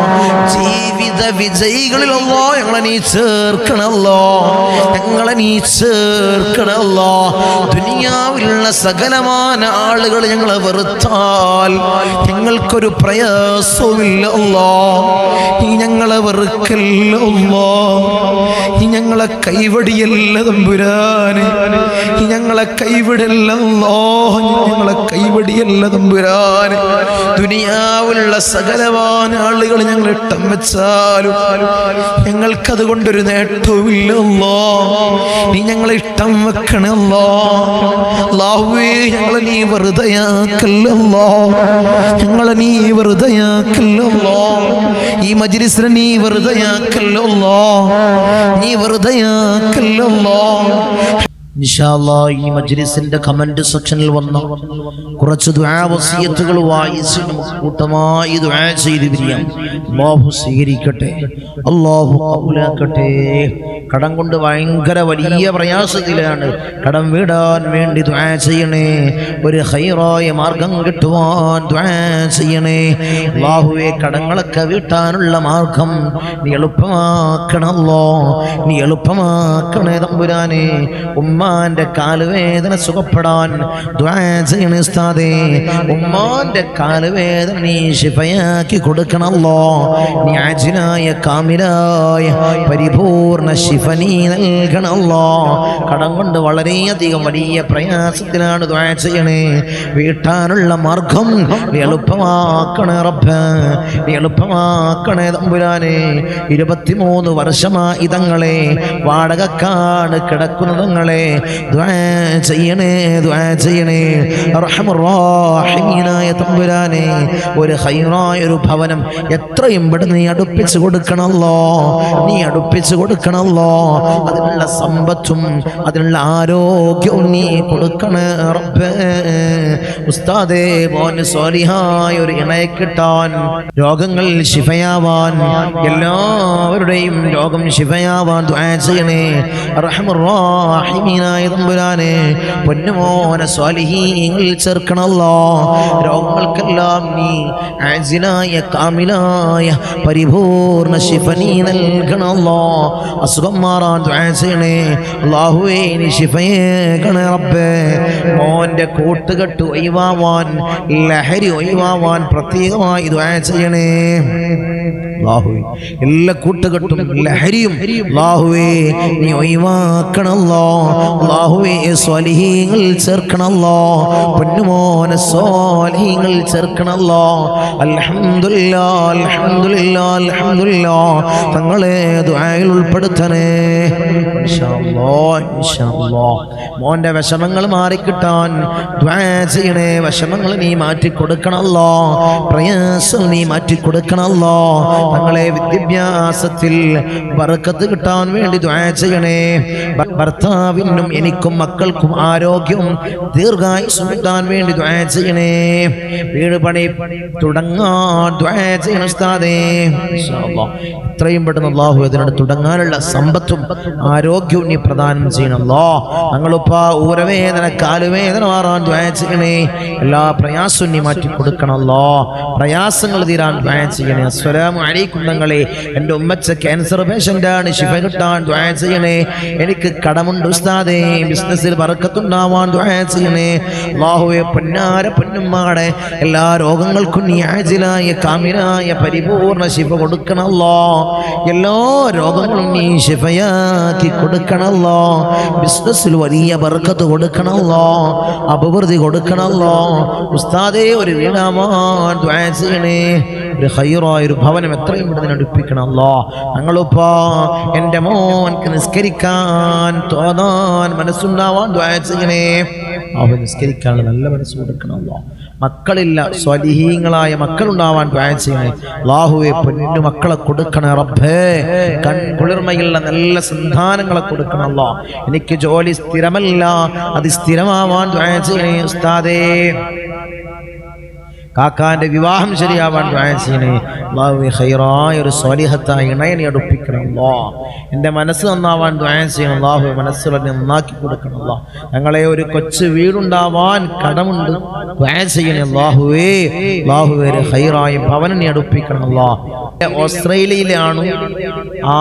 ജീവിത വിജയികളിൽ അല്ലാഹ് ഞങ്ങളെ നീ ചേർക്കണം അല്ലാഹ് ഞങ്ങളെ നീ ചേർക്കണം അല്ലാഹ് ദുനിയാവിലുള്ള സകലമാന ആളുകൾ ഞങ്ങളെ വെറുത്താൽ ഞങ്ങൾക്കൊരു പ്രയാസവുമില്ല അല്ലാഹ് നീ ഞങ്ങളെ വെറുക്കല്ല അല്ലാഹ് നീ ഞങ്ങളെ കൈവടിയല്ല തമ്പുരാനെ നീ ഞങ്ങളെ കൈവിടല്ല അല്ലാഹ് ഞങ്ങളെ കൈവടിയല്ല തമ്പുരാനെ ദുനിയാവിലുള്ള സകലമാന ആളുകൾ ഞങ്ങൾ ഇട്ടം വെച്ചാലും ഞങ്ങൾക്കത് കൊണ്ടൊരു നേട്ടവുമില്ല അല്ലാഹ് നീ ഞങ്ങളെ ഇട്ടം വെക്കണേ അല്ലാഹ് അല്ലാഹുവേ ഞങ്ങളെ നീ വെറുതെയാക്കല്ല അല്ലാഹ് ഞങ്ങളെ നീ വെറുതെയാക്കല്ല അല്ലാഹ് ഈ മജ്ലിസിനെ നീ വെറുതെയാക്കല്ല അല്ലാഹ് നീ വെറുതെയാക്കല്ല അല്ലാഹ് ഇൻഷാ അല്ലാഹ് ഈ മജ്ലിസിന്റെ കമന്റ് സെക്ഷനിൽ വന്ന കുറച്ച് ദുആ വസിയത്തുകൾ വായിച്ച് നമുക്ക് കൂട്ടമായി ദുആ ചെയ്തു പിരിയാം. അല്ലാഹു സ്വീകരിക്കട്ടെ, അല്ലാഹു ഖബൂലാക്കട്ടെ. കടം കൊണ്ട് ഭയങ്കര വലിയ പ്രയാസത്തിലാണ്. കടം വീടാൻ വേണ്ടി ദുആ ചെയ്യണേ. ഒരു ഖൈറായ മാർഗം കിട്ടുവാൻ ദുആ ചെയ്യണേ. അല്ലാഹുവേ കടങ്ങളൊക്കെ വീട്ടാനുള്ള മാർഗം നീ എളുപ്പമാക്കണല്ലോ, നീ എളുപ്പമാക്കണേ തമ്പുരാനെ. ഉമ്മ ഉമ്മാന്റെ കാലുവേദന സുഖപ്പെടാൻ ദുആ ചെയ്യണേ ഉസ്താദേ. ഉമ്മാന്റെ കാലുവേദന നീ ശിഫയാക്കി കൊടുക്കണല്ലോ. നീ ആജിലായ കാമിലായ പരിപൂർണ ശിഫ നീ നൽകണല്ലോ. കടം കൊണ്ട് വളരെയധികം വലിയ പ്രയാസത്തിലാണ് ദുആ ചെയ്യണേ. വീട്ടാനുള്ള മാർഗം നീ എളുപ്പമാക്കണേ റബ്ബ്, നീ എളുപ്പമാക്കണേ തമ്പുരാനെ. 23 വർഷമായി ഇതങ്ങളെ വാടകക്കാട് കിടക്കുന്നതങ്ങളെ ദുആ ചെയ്യണേ, ദുആ ചെയ്യണേ. അർഹമർ റഹീമായ തമ്പുരാനെ, ഒരു ഖൈറായ ഒരു ഭവനം എത്രയും പെട്ടെന്ന് നീ അടുപ്പിച്ചു കൊടുക്കണല്ലോ, നീ അടുപ്പിച്ചു കൊടുക്കണല്ലോ. അതിനുള്ള സമ്പത്തും അതിനുള്ള ആരോഗ്യവും നീ കൊടുക്കണേ റബ്ബേ. ഉസ്താദേ, മോന് സ്വാലിഹായ ഒരു ഇണയെ കിട്ടാൻ, രോഗങ്ങൾ ശിഫയാവാൻ, എല്ലാവരുടെയും രോഗം ശിഫയാവാൻ ദുആ ചെയ്യണേ. അർഹമർ റഹീമായ തമ്പുരാനെ, പൊന്നുമോനെ സ്വാലിഹീങ്ങളിൽ ചേർക്കണല്ലോ. രോഗങ്ങൾക്കെല്ലാം നീ ആജിലായ കാമിലായ പരിപൂർണ ശിഫ നീ നൽകണല്ലോ. അസുഖം മാറാൻ ദുആ ചെയ്യണേ. അല്ലാഹുവേ, നീ ശിഫയേകണേ റബ്ബേ. മോന്റെ കൂട്ടുകെട്ട് ഒഴിവാവാൻ, ലഹരി ഒഴിവാവാൻ പ്രത്യേകമായി ദുആ ചെയ്യണേ അല്ലാഹുവേ. എല്ലാ കൂട്ടുകെട്ടും ലഹരിയും അല്ലാഹുവേ നീ ഒഴിവാക്കണല്ലോ. അല്ലാഹുവേ, സ്വാലിഹീങ്ങളിൽ ചേർക്കണല്ലോ. പൊന്നുമോനെ സ്വാലിഹീങ്ങളിൽ ചേർക്കണല്ലോ. അൽഹംദുലില്ലാഹ്, അൽഹംദുലില്ലാഹ്, അൽഹംദുലില്ലാഹ്. തങ്ങളെ ദുആയിൽ ഉൾപ്പെടുത്തണേ ഇൻഷാ അല്ലാഹ്, ഇൻഷാ അല്ലാഹ്. മോന്റെ വിഷമങ്ങൾ മാറിക്കിട്ടാൻ ദുആ ചെയ്യണേ. വിഷമങ്ങൾ നീ മാറ്റി കൊടുക്കണല്ലോ, പ്രയാസം നീ മാറ്റി കൊടുക്കണല്ലോ. തങ്ങളെ വിദ്യാഭ്യാസത്തിൽ ബർക്കത്ത് കിട്ടാൻ വേണ്ടി ദുആ ചെയ്യണേ. ഭർത്താവിനും എനിക്കും മക്കൾക്കും ആരോഗ്യവും ദീർഘായുസ്സും കിട്ടാൻ വേണ്ടി ദുആ ചെയ്യണേ. വീട് പണി തുടങ്ങാൻ ദുആ ചെയ്യണം ഉസ്താദേ ഇൻഷാ അല്ലാഹ്. എത്രയും പെട്ടെന്ന് അല്ലാഹു അതിനോട് തുടങ്ങാനുള്ള സമ്പത്തും ആരോഗ്യവും നീ പ്രദാനം ചെയ്യണല്ലോ. ഞങ്ങളിപ്പോ ഊരവേദന കാലുവേദന മാറാൻ ദുആ ചെയ്യണേ. എല്ലാ പ്രയാസവും നീ മാറ്റി കൊടുക്കണല്ലോ. പ്രയാസങ്ങൾ തീരാൻ ദുആ ചെയ്യണേ. അസ്സലാമു അലൈക്കും തങ്ങളെ. എൻ്റെ ഉമ്മച്ച ക്യാൻസർ പേഷ്യൻ്റാണ്, ശിഫ കിട്ടാൻ ദുആ ചെയ്യണേ. എനിക്ക് കടമുണ്ട് ഉസ്താദേ, ബിസിനസ്സിൽ ബർക്കത്തുണ്ടാവാൻ ദുആ ചെയ്യണേ. അല്ലാഹുവേ, പൊന്നാര പൊന്നുമ്മാടെ എല്ലാ രോഗങ്ങൾക്കും നീ ആജിലായ കാമിലായ പരിപൂർണ ശിഫ കൊടുക്കണല്ലോ. എല്ലാ രോഗങ്ങളും നീ ശിഫയാക്കി കൊടുക്കണല്ലോ. ബിസിനസ്സിൽ വലിയ ബർക്കത്ത് കൊടുക്കണല്ലോ, അഭിവൃദ്ധി കൊടുക്കണല്ലോ. ഉസ്താദേ, ഒരു വീടാവാൻ ദുആ ചെയ്യണേ. ഒരു ഖൈറായ ഒരു ഭവനം എത്രയും പെട്ടെന്ന് അടുപ്പിക്കണല്ലോ. ഞങ്ങളിപ്പോ എൻ്റെ മോൻക്ക് നിസ്കരിക്കാൻ തോന്നാൻ മനസ്സുണ്ടാവാൻ ദുആ ചെയ്യണേ. അവൻ നിസ്കരിക്കാനുള്ള നല്ല മനസ്സ് കൊടുക്കണല്ലോ. മക്കളില്ല, സ്വലിഹീങ്ങളായ മക്കളുണ്ടാവാൻ ദുആ ചെയ്യണേ. അല്ലാഹുവേ, പൊന്നു മക്കളെ കൊടുക്കണേ റബ്ബേ. കൺകുളിർമയുള്ള നല്ല സന്താനങ്ങളെ കൊടുക്കണല്ലോ. എനിക്ക് ജോലി സ്ഥിരമല്ല, അത് സ്ഥിരമാവാൻ ദുആ ചെയ്യണേ ഉസ്താദേ. കാക്കാന്റെ വിവാഹം ശരിയാവാൻ ദുആ ചെയ്യണേ. അല്ലാഹുവേ, ഖൈറായ ഒരു സ്വാലിഹത്തായ ഇണയെ നീ അടുപ്പിക്കണമല്ലോ. എൻ്റെ മനസ്സ് നന്നാവാൻ ദുആ ചെയ്യണം. അല്ലാഹുവേ, മനസ്സുകളെ നന്നാക്കി കൊടുക്കണമല്ലോ. ഞങ്ങളെ ഒരു കൊച്ചു വീടുണ്ടാവാൻ കടമുണ്ട്, ദുആ ചെയ്യണേ. അല്ലാഹുവേ, അല്ലാഹുവേ, ഖൈറായ ഭവനം നീ അടുപ്പിക്കണമല്ലോ. ഓസ്ട്രേലിയയിലാണ്, ആ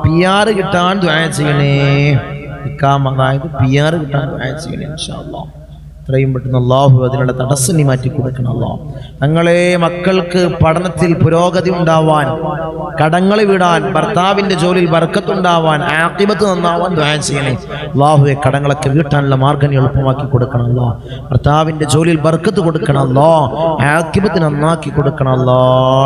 PR കിട്ടാൻ ദുആ ചെയ്യണേ. ഇഖാമ, അതായത് PR കിട്ടാൻ ദുആ ചെയ്യണേ ഇൻഷാ അല്ലാഹ്. എത്രയും പെട്ടെന്ന് അല്ലാഹു അതിനുള്ള തടസ്സം നീ മാറ്റി കൊടുക്കണമല്ലോ. ഞങ്ങളെ മക്കൾക്ക് പഠനത്തിൽ പുരോഗതി ഉണ്ടാവാൻ, കടങ്ങൾ വിടാൻ, ഭർത്താവിന്റെ ജോലിയിൽ ബർക്കത്തുണ്ടാവാൻ, ആഖിബത്ത് നന്നാവാൻ ദുആ ചെയ്യണേ. അല്ലാഹുവേ, കടങ്ങളൊക്കെ വീട്ടാനുള്ള മാർഗ്ഗം എളുപ്പമാക്കി കൊടുക്കണമല്ലോ. ഭർത്താവിന്റെ ജോലിയിൽ ബർക്കത്ത് കൊടുക്കണമല്ലോ, ആഖിബത്ത് നന്നാക്കി കൊടുക്കണമല്ലോ.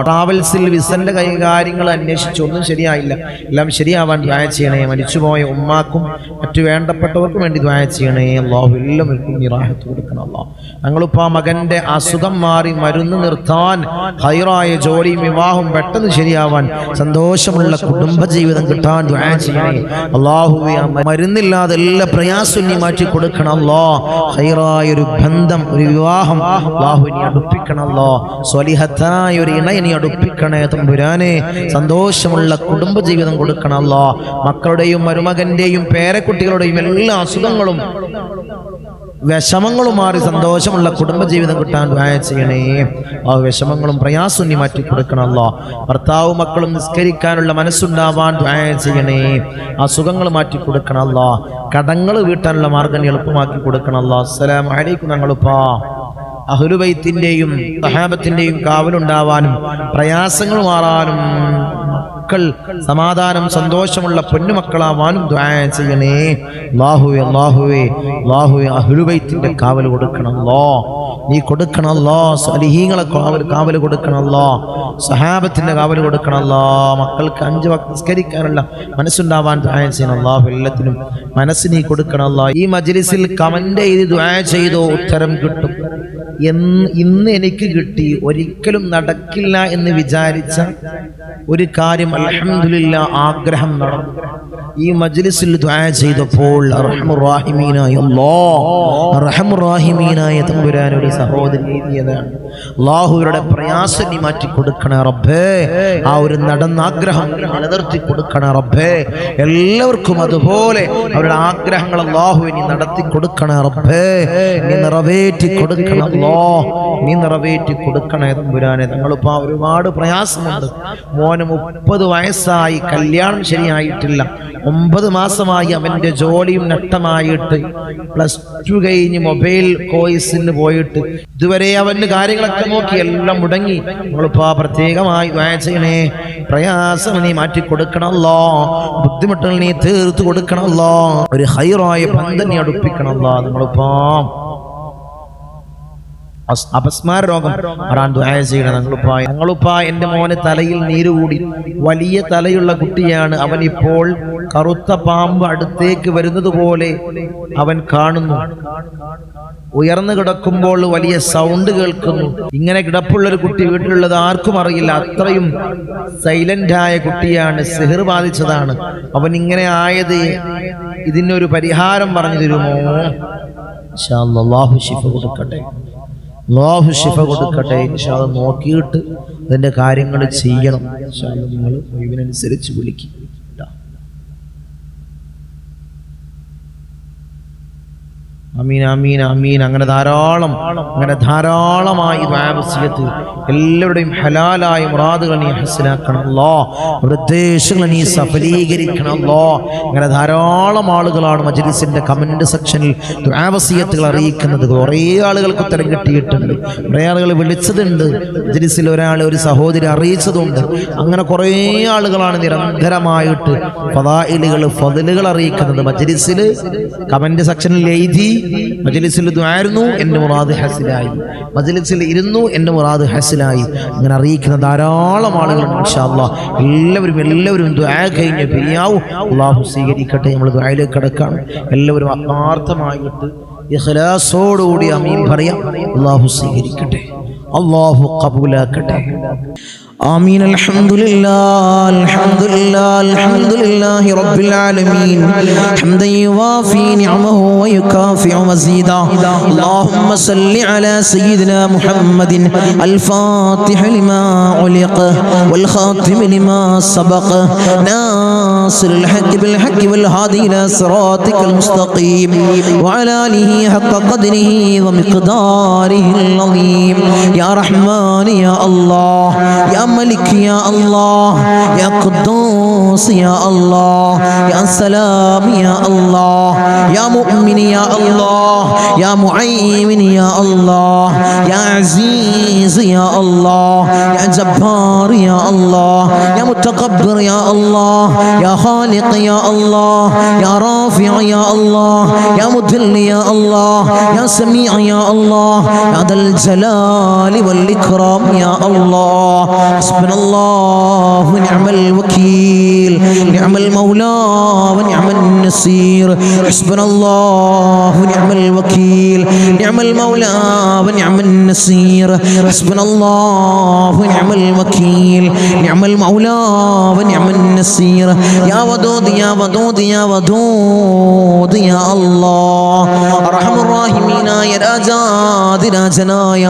ട്രാവൽസിൽ വിസന്റെ കാര്യങ്ങൾ അന്വേഷിച്ചു, ഒന്നും ശരിയായില്ല, എല്ലാം ശരിയാവാൻ ദുആ ചെയ്യണേ. മരിച്ചുപോയ ഉമ്മാക്കും മറ്റു വേണ്ടപ്പെട്ടവർക്കും വേണ്ടി ദുആ ചെയ്യണേ. അല്ലാഹു എല്ലാവർക്കും നീ റാഹത്ത് കൊടുക്കണമല്ലോ. ഞങ്ങളിപ്പോ മകന്റെ അസുഖം മാറി മരുന്ന് നിർത്താൻ, ഖൈറായ ജോലിയും വിവാഹവും പെട്ടെന്ന് ശരിയാവാൻ, സന്തോഷമുള്ള കുടുംബജീവിതം കിട്ടാൻ ദുആ ചെയ്യണേ. അല്ലാഹുവേ, മരുന്നില്ലാതെ എല്ലാ പ്രയാസവും നീ മാറ്റി കൊടുക്കണമല്ലോ. ഖൈറായ ഒരു ബന്ധം, ഒരു വിവാഹം അല്ലാഹു നീ അടുപ്പിക്കണമല്ലോ. സ്വലിഹത്തായ ഒരു ഇണയെ നീ അടുപ്പിക്കണേ തമ്പുരാനെ. സന്തോഷമുള്ള കുടുംബജീവിതം കൊടുക്കണമല്ലോ. മക്കളുടെയും മരുമകന്റെയും പേരക്കുട്ടികളുടെയും എല്ലാ അസുഖങ്ങളും വിഷമങ്ങളും മാറി സന്തോഷമുള്ള കുടുംബജീവിതം കിട്ടാൻ ദുആ ചെയ്യണേ. ആ വിഷമങ്ങളും പ്രയാസവും നീ മാറ്റി കൊടുക്കണമല്ലോ. ഭർത്താവും മക്കളും നിസ്കരിക്കാനുള്ള മനസ്സുണ്ടാവാൻ ദുആ ചെയ്യണേ. അസുഖങ്ങൾ മാറ്റി കൊടുക്കണമല്ലോ. കടങ്ങൾ വീട്ടാനുള്ള മാർഗം നീ എളുപ്പമാക്കി കൊടുക്കണമല്ലോ. അസ്സലാമു അലൈക്കും. ഞങ്ങളുപ്പാ അഹ്ലുബൈത്തിന്റെയും സഹാബത്തിന്റെയും കാവലുണ്ടാവാനും പ്രയാസങ്ങൾ മാറാനും മക്കൾ സമാധാനം സന്തോഷമുള്ള പൊന്നുമക്കളാവാനും ദുആ ചെയ്യണേ. അല്ലാഹുവേ അല്ലാഹുവേ അല്ലാഹുവേ അഹ്ലുബൈത്തിന്റെ കാവൽ കൊടുക്കണമല്ലോ. നീ കൊടുക്കണമല്ലോ. സ്വാലിഹീങ്ങളെ കാവൽ കൊടുക്കണമല്ലോ. സഹാബത്തിന്റെ കാവൽ കൊടുക്കണമല്ലോ. മക്കൾക്ക് 5 വക്ത് നിസ്കരിക്കാനുള്ള മനസ്സുണ്ടാവാൻ ദുആ ചെയ്യണം. അല്ലാഹു എല്ലാത്തിനും മനസ്സ് നീ കൊടുക്കണമല്ലോ. ഈ മജ്ലിസിൽ കമന്റ് ചെയ്ത് ദുആ ചെയ്തോ ഉത്തരം കിട്ടും. ഇന്ന് എനിക്ക് കിട്ടി. ഒരിക്കലും നടക്കില്ല എന്ന് വിചാരിച്ച ഒരു കാര്യം അൽഹംദുലില്ലാഹ് ആഗ്രഹം നടന്നു. ഈ മജ്ലിസിൽ ദുആ ചെയ്തപ്പോൾ അർഹമുർ റഹീമീനായ അല്ലാഹ്, അർഹമുർ റഹീമീനായ തമ്പുരാൻ ഒരു സഹോദരി എഴുതിയതാണ്, അല്ലാഹുവിന്റെ പ്രയാസം നീ മാറ്റി കൊടുക്കണേ റബ്ബേ. ആ ഒരു നടന്ന ആഗ്രഹം നിലനിർത്തി കൊടുക്കണേ റബ്ബേ. എല്ലാവർക്കും അതുപോലെ അവരുടെ ആഗ്രഹങ്ങൾ അല്ലാഹു നീ നടത്തി കൊടുക്കണേ റബ്ബേ. നീ നിറവേറ്റി കൊടുക്കണം അല്ലാഹ്, നീ നിറവേറ്റി കൊടുക്കണേ തമ്പുരാനെ. തങ്ങളിപ്പോൾ ഒരുപാട് പ്രയാസമുണ്ട്. മോന് 30 വയസ്സായി, കല്യാണം ശരിയായിട്ടില്ല. 9 മാസമായി അവന്റെ ജോലിയും നഷ്ടമായിട്ട്, +2 കഴിഞ്ഞ് മൊബൈൽ കോഴ്സിന് പോയിട്ട് ഇതുവരെ അവന്റെ കാര്യങ്ങളൊക്കെ നോക്കി എല്ലാം മുടങ്ങി. നമ്മളിപ്പോ പ്രത്യേകമായി ദുആ ചെയ്യണേ. പ്രയാസം നീ മാറ്റി കൊടുക്കണമല്ലോ. ബുദ്ധിമുട്ടുകൾ നീ തീർത്തു കൊടുക്കണമല്ലോ. ഒരു ഹൈറായ ബന്ധം നീ അടുപ്പിക്കണമല്ലോ. നമ്മളിപ്പോ അപസ്മാര രോഗം വരാൻ ദുആ ചെയ്യണം. ഞങ്ങളുപ്പാ എൻ്റെ മോന് തലയിൽ നീര് കൂടി, വലിയ തലയുള്ള കുട്ടിയാണ്. അവൻ ഇപ്പോൾ കറുത്ത പാമ്പ് അടുത്തേക്ക് വരുന്നത് പോലെ അവൻ കാണുന്നു. ഉയർന്നു കിടക്കുമ്പോൾ വലിയ സൗണ്ട് കേൾക്കുന്നു. ഇങ്ങനെ കിടപ്പുള്ളൊരു കുട്ടി വീട്ടിലുള്ളത് ആർക്കും അറിയില്ല. അത്രയും സൈലന്റായ കുട്ടിയാണ്. സിഹിർ ബാധിച്ചതാണ്. അവൻ ഇങ്ങനെ ആയത്. ഇതിനൊരു പരിഹാരം പറഞ്ഞു തരുമോ? ഇൻഷാ അല്ലാഹ് അല്ലാഹു ശിഫ കൊടുക്കട്ടെ. അല്ലാഹു ശിഫ കൊടുക്കട്ടെ. ഇൻഷാ അല്ലാഹ് നോക്കിയിട്ട് അതിന്റെ കാര്യങ്ങൾ ചെയ്യണം. ഇൻഷാ അല്ലാഹ് നിങ്ങൾ ഒഴിവിനനുസരിച്ച് വിളിക്കും. ആമീൻ ആമീൻ ആമീൻ. അങ്ങനെ ധാരാളമായി ദുആ വസിയത്ത് എല്ലാവരുടെയും ഹലാലായ മുറാദുകൾ നീ ഹസ്സനാക്കണം അല്ലാഹ്. അവരുടെ ഉദ്ദേശങ്ങൾ നീ സഫലീകരിക്കണം അല്ലാഹ്. അങ്ങനെ ധാരാളം ആളുകളാണ് മജ്ലിസിന്റെ കമന്റ് സെക്ഷനിൽ ദുആ വസിയത്തുകൾ അറിയിക്കുന്നത്. കുറേ ആളുകൾക്ക് ഉത്തരം കിട്ടിയിട്ടുണ്ട്. കുറേ ആളുകൾ വിളിച്ചതുണ്ട്. മജ്ലിസിൽ ഒരു സഹോദരി അറിയിച്ചതുണ്ട്. അങ്ങനെ കുറേ ആളുകളാണ് നിരന്തരമായിട്ട് ഫضലുകൾ അറിയിക്കുന്നത്. മജ്ലിസിൽ കമന്റ് സെക്ഷനിൽ എഴുതി മജ്ലിസിൽ ദുആയിരുന്നു, എൻ്റെ മുറാദ് ഹസിലായി. മജ്ലിസിൽ ഇരുന്നു, എൻ്റെ മുറാദ് ഹസിലായി. അങ്ങനെ അറിയിക്കുന്ന ധാരാളം ആളുകളുണ്ട്. ഇൻഷാ അല്ലാഹ് എല്ലാവരും ദുആ കഴിഞ്ഞ് പിരിയാവും. അല്ലാഹു സ്വീകരിക്കട്ടെ. നമ്മൾ ദുആയിലേക്ക് കടക്കാണ്. എല്ലാവരും ആത്മാർത്ഥമായിട്ട് ഇഖ്ലാസോടുകൂടി ആമീൻ പറയാം. അല്ലാഹു സ്വീകരിക്കട്ടെ. അല്ലാഹു ഖബൂലാക്കട്ടെ. آمين. الحمد لله رب العالمين حمدا يوافي نعمه ويكافئ مزيدا. اللهم صل على سيدنا محمد الفاتح لما علق والخاتم لما سبق ناصر الحق بالحق والهادي إلى صراطك المستقيم وعلى آله حق قدره ومقداره العظيم. يا رحمن يا الله، يا ملك يا الله، يا قدوس يا الله، يا سلام يا الله، يا مؤمن يا الله، يا معين يا الله، يا عزيز يا الله، يا جبار يا الله، يا متكبر يا الله، يا خالق يا الله، يا رافع يا الله، يا مذل يا الله، يا سميع يا الله، يا ذا الجلال والإكرام يا الله. حسبنا الله ونعم الوكيل، نعم المولى ونعم النصير. حسبنا الله ونعم الوكيل، نعم المولى ونعم النصير. حسبنا الله ونعم الوكيل، نعم المولى ونعم النصير. يا ودود يا ودود يا ودود يا الله. أرحم الراحمين يا راجاد راجناയ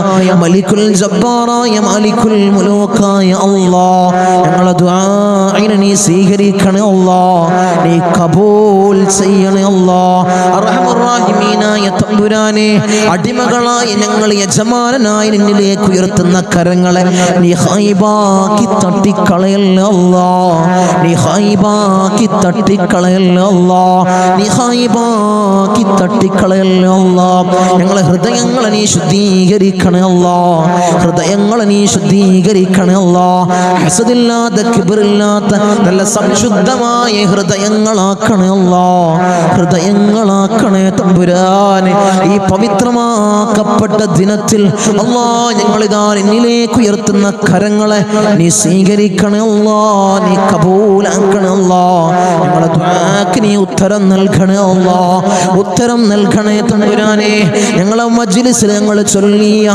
മലിക്കുൽ ജബ്ബാറായ മലിക്കുൽ മുലൂക്കായ അല്ലാഹ്, ഞങ്ങളുടെ ദുആഇനെ നീ സ്വീകരിക്കണേ അല്ലാഹ്, നീ കബൂൽ ചെയ്യണേ അല്ലാഹ്. അർഹമുർ റഹീമീനായ തമ്പുരാനെ, അടിമകളായ ഞങ്ങൾ യജമാനനായി നിന്നിലേക്ക് ഉയർത്തുന്ന കരങ്ങളെ നീ ഹൈബാക്കി തട്ടിക്കളയല്ല അല്ലാഹ്, നീ ഹൈബാക്കി തട്ടിക്കളയല്ല അല്ലാഹ്, നീ ഹൈബാക്കി തട്ടിക്കളയല്ല അല്ലാഹ്. ഞങ്ങളെ ഹൃദയങ്ങളെ നീ ശുദ്ധീകരിക്കണേ അല്ലാഹ്, ഹൃദയങ്ങളെ നീ ശുദ്ധീകരിക്കണേ അല്ലാഹ്. ഹസദില്ലാത്ത കിബ്റില്ലാത്ത നല്ല സംശുദ്ധമായ ഹൃദയങ്ങളാക്കണേ അല്ലാഹ്, ഹൃദയങ്ങളാക്കണേ തമ്പുരാനെ. ഈ പവിത്രമാക്കപ്പെട്ട ദിനത്തിൽ അല്ലാഹ് ഞങ്ങളിതാ നിന്നിലേക്ക് ഉയർത്തുന്ന കരങ്ങളെ നീ സ്വീകരിക്കണേ അല്ലാഹ്, നീ കബൂലാക്കണേ അല്ലാഹ്. ഞങ്ങളുടെ ദുആക്ക് നീ ഉത്തരം നൽകണേ അല്ലാഹ്, ഉത്തരം നൽകണേ തമ്പുരാനെ. ഞങ്ങളെ മജ്ലിസിൽ ഞങ്ങൾ ചൊല്ലിയ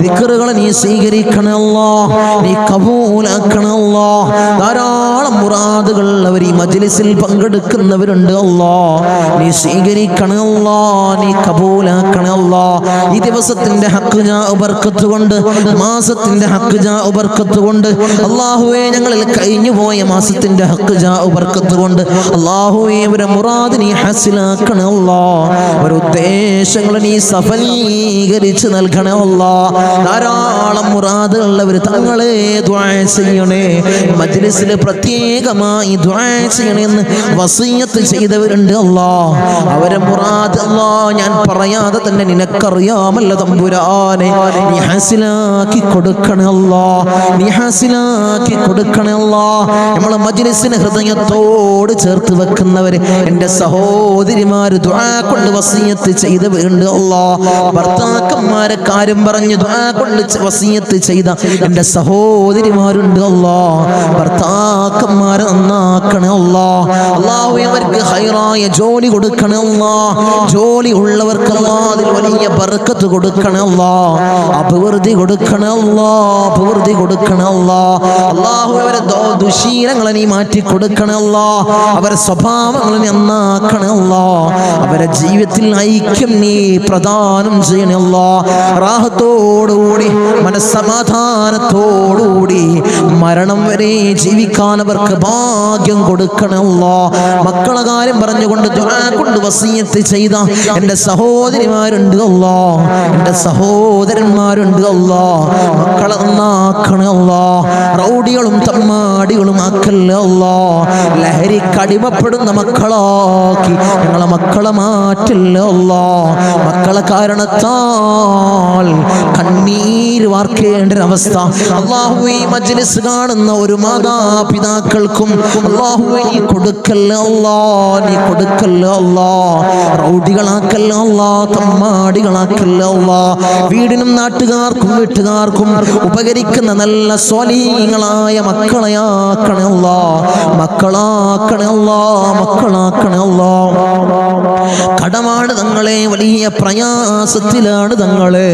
ദിക്റുകളെ നീ സ്വീകരിക്കണേ അല്ലാഹ്, നീ കബൂലാക്കണേ അല്ലാഹ്. ധാരാളം മുറാദുകൾ അവർ ഈ മജ്ലിസിൽ പങ്കെടുക്കുന്നവരുണ്ട് അല്ലാഹ്, നീ സ്വീകരിക്കണേ അല്ലാഹ്, നീ കബൂലാക്കണേ അല്ലാഹ്. ഈ ദിവസത്തിന്റെ ഹക്ക് ജാ ബർക്കത്ത് കൊണ്ട്, മാസത്തിന്റെ ഹക്ക് ജാ ബർക്കത്ത് കൊണ്ട് അല്ലാഹുവേ, ഞങ്ങളിൽ കഴിഞ്ഞു പോയ മാസത്തിന്റെ ഹക്ക് ജാ ബർക്കത്ത് കൊണ്ട് അല്ലാഹുവേ അവരെ മുറാദ് നീ ഹസിലാക്കണേ അല്ലാഹ്, അവരുടെ ഉദ്ദേശങ്ങൾ നീ സഫലീകരിച്ച് നൽകണേ അല്ലാഹ്. ധാരാളം മുറാദുള്ളവർ തങ്ങളെ ദുആ ചെയ്യണേ, മജ്ലിസിൽ പ്രത്യേകമായി ദുആ ചെയ്യണമെന്ന് വസിയത്ത് ചെയ്തവരുണ്ട് അല്ലാഹ്. അവരെ മുറാദ് അല്ലാഹ് ഞാൻ പറയാതെ തന്നെ നിനക്കറിയാമല്ലോ തമ്പുരാനെ, നീ ഹസിലാക്കി കൊടുക്കണേ അല്ലാഹ്, നീ ഹസിലാക്കി കൊടുക്കണേ അല്ലാഹ്. നമ്മളെ മജ്ലിസിനെ ഹൃദയത്തോട് ചേർത്ത് വെക്കുന്നവര് എൻ്റെ സഹോദരിമാര് ദുആ കൊണ്ട് വസിയത്ത് ചെയ്തവരുണ്ട് അല്ലാഹ്. ഭർത്താക്കന്മാരെ കാര്യം പറഞ്ഞ് ദുആ കൊണ്ട് വസിയത്ത് ചെയ്ത എൻ്റെ സഹോദരിമാരുണ്ട് അല്ലാഹ്. ഭർത്താക്കന്മാരെ നന്നാക്കണേ അല്ലാഹ്, അല്ലാഹു അവർക്ക് ഹൈറായ ജോലി കൊടുക്കണേ അല്ലാഹ്. ജോലി ഉള്ളവർക്ക് അല്ലാഹ് അതിൽ വലിയ ബർക്കത്ത് കൊടുക്കണേ അല്ലാഹ്, അഭിവൃദ്ധി കൊടുക്കണേ അല്ലാഹ്, അഭിവൃദ്ധി കൊടുക്കണേ അല്ലാഹ്. അല്ലാഹു അവരെ ദുശീലങ്ങളെ നീ മാറ്റി കൊടുക്കണേ അല്ലാഹ്, അവരെ സ്വഭാവങ്ങളെ നീ നന്നാക്കണേ അല്ലാഹ്. അവരെ ജീവിതത്തിൽ ഐക്യം നീ പ്രദാനം ചെയ്യണേ അല്ലാഹ്. റാഹത്തോടുകൂടി മനസ്സമാധാനത്തോടുകൂടി മരണം വരെ ജീവിക്കാൻ അവർക്ക് ഭാഗ്യം കൊടുക്കണേ അല്ലാഹ്. മക്കളെ കാര്യം പറഞ്ഞുകൊണ്ട് ദുആ കൊണ്ട് വസിയത്ത് ചെയ്ത എൻ്റെ സഹോദരിമാരുണ്ട് അല്ലാഹ്, എൻ്റെ സഹോദരന്മാരുണ്ട് അല്ലാഹ്. മക്കളെ നന്നാക്കണേ അല്ലാഹ്, റൗഡികളും തമ്മാടികളും ആക്കല്ല അല്ലാഹ്. ലഹരിക്കടിമപ്പെടുന്ന മക്കളാക്കി ഞങ്ങളെ മക്കളെ മാറ്റല്ല അല്ലാഹ്. മക്കളെ കാരണത്താൽ കണ്ണീര് വാർക്കേണ്ട ഒരവസ്ഥ അല്ലാഹുവേ ഈ മജ്ലിസ് കാണുന്ന ഒരു മാതാപിതാക്കൾക്കും അല്ലാഹുവേ നീ കൊടുക്കല്ല അല്ലാഹ്, നീ കൊടുക്കല്ല അല്ലാഹ്. റൗഡികളാക്കല്ല അല്ലാഹ്, തമ്മാടികളാക്കല്ല അല്ലാഹ്. വീടിനും നാട്ടുകാർക്കും വീട്ടുകാർക്കും ഉപകരിക്കുന്ന നല്ല സ്വാലിഹീങ്ങളായ മക്കളെയാക്കണേ അല്ലാഹ്, മക്കളാക്കണേ അല്ലാഹ്, മക്കളാക്കണേ അല്ലാഹ്. കടമാണ് തങ്ങളെ, വലിയ പ്രയാസത്തിലാണ് തങ്ങളെ,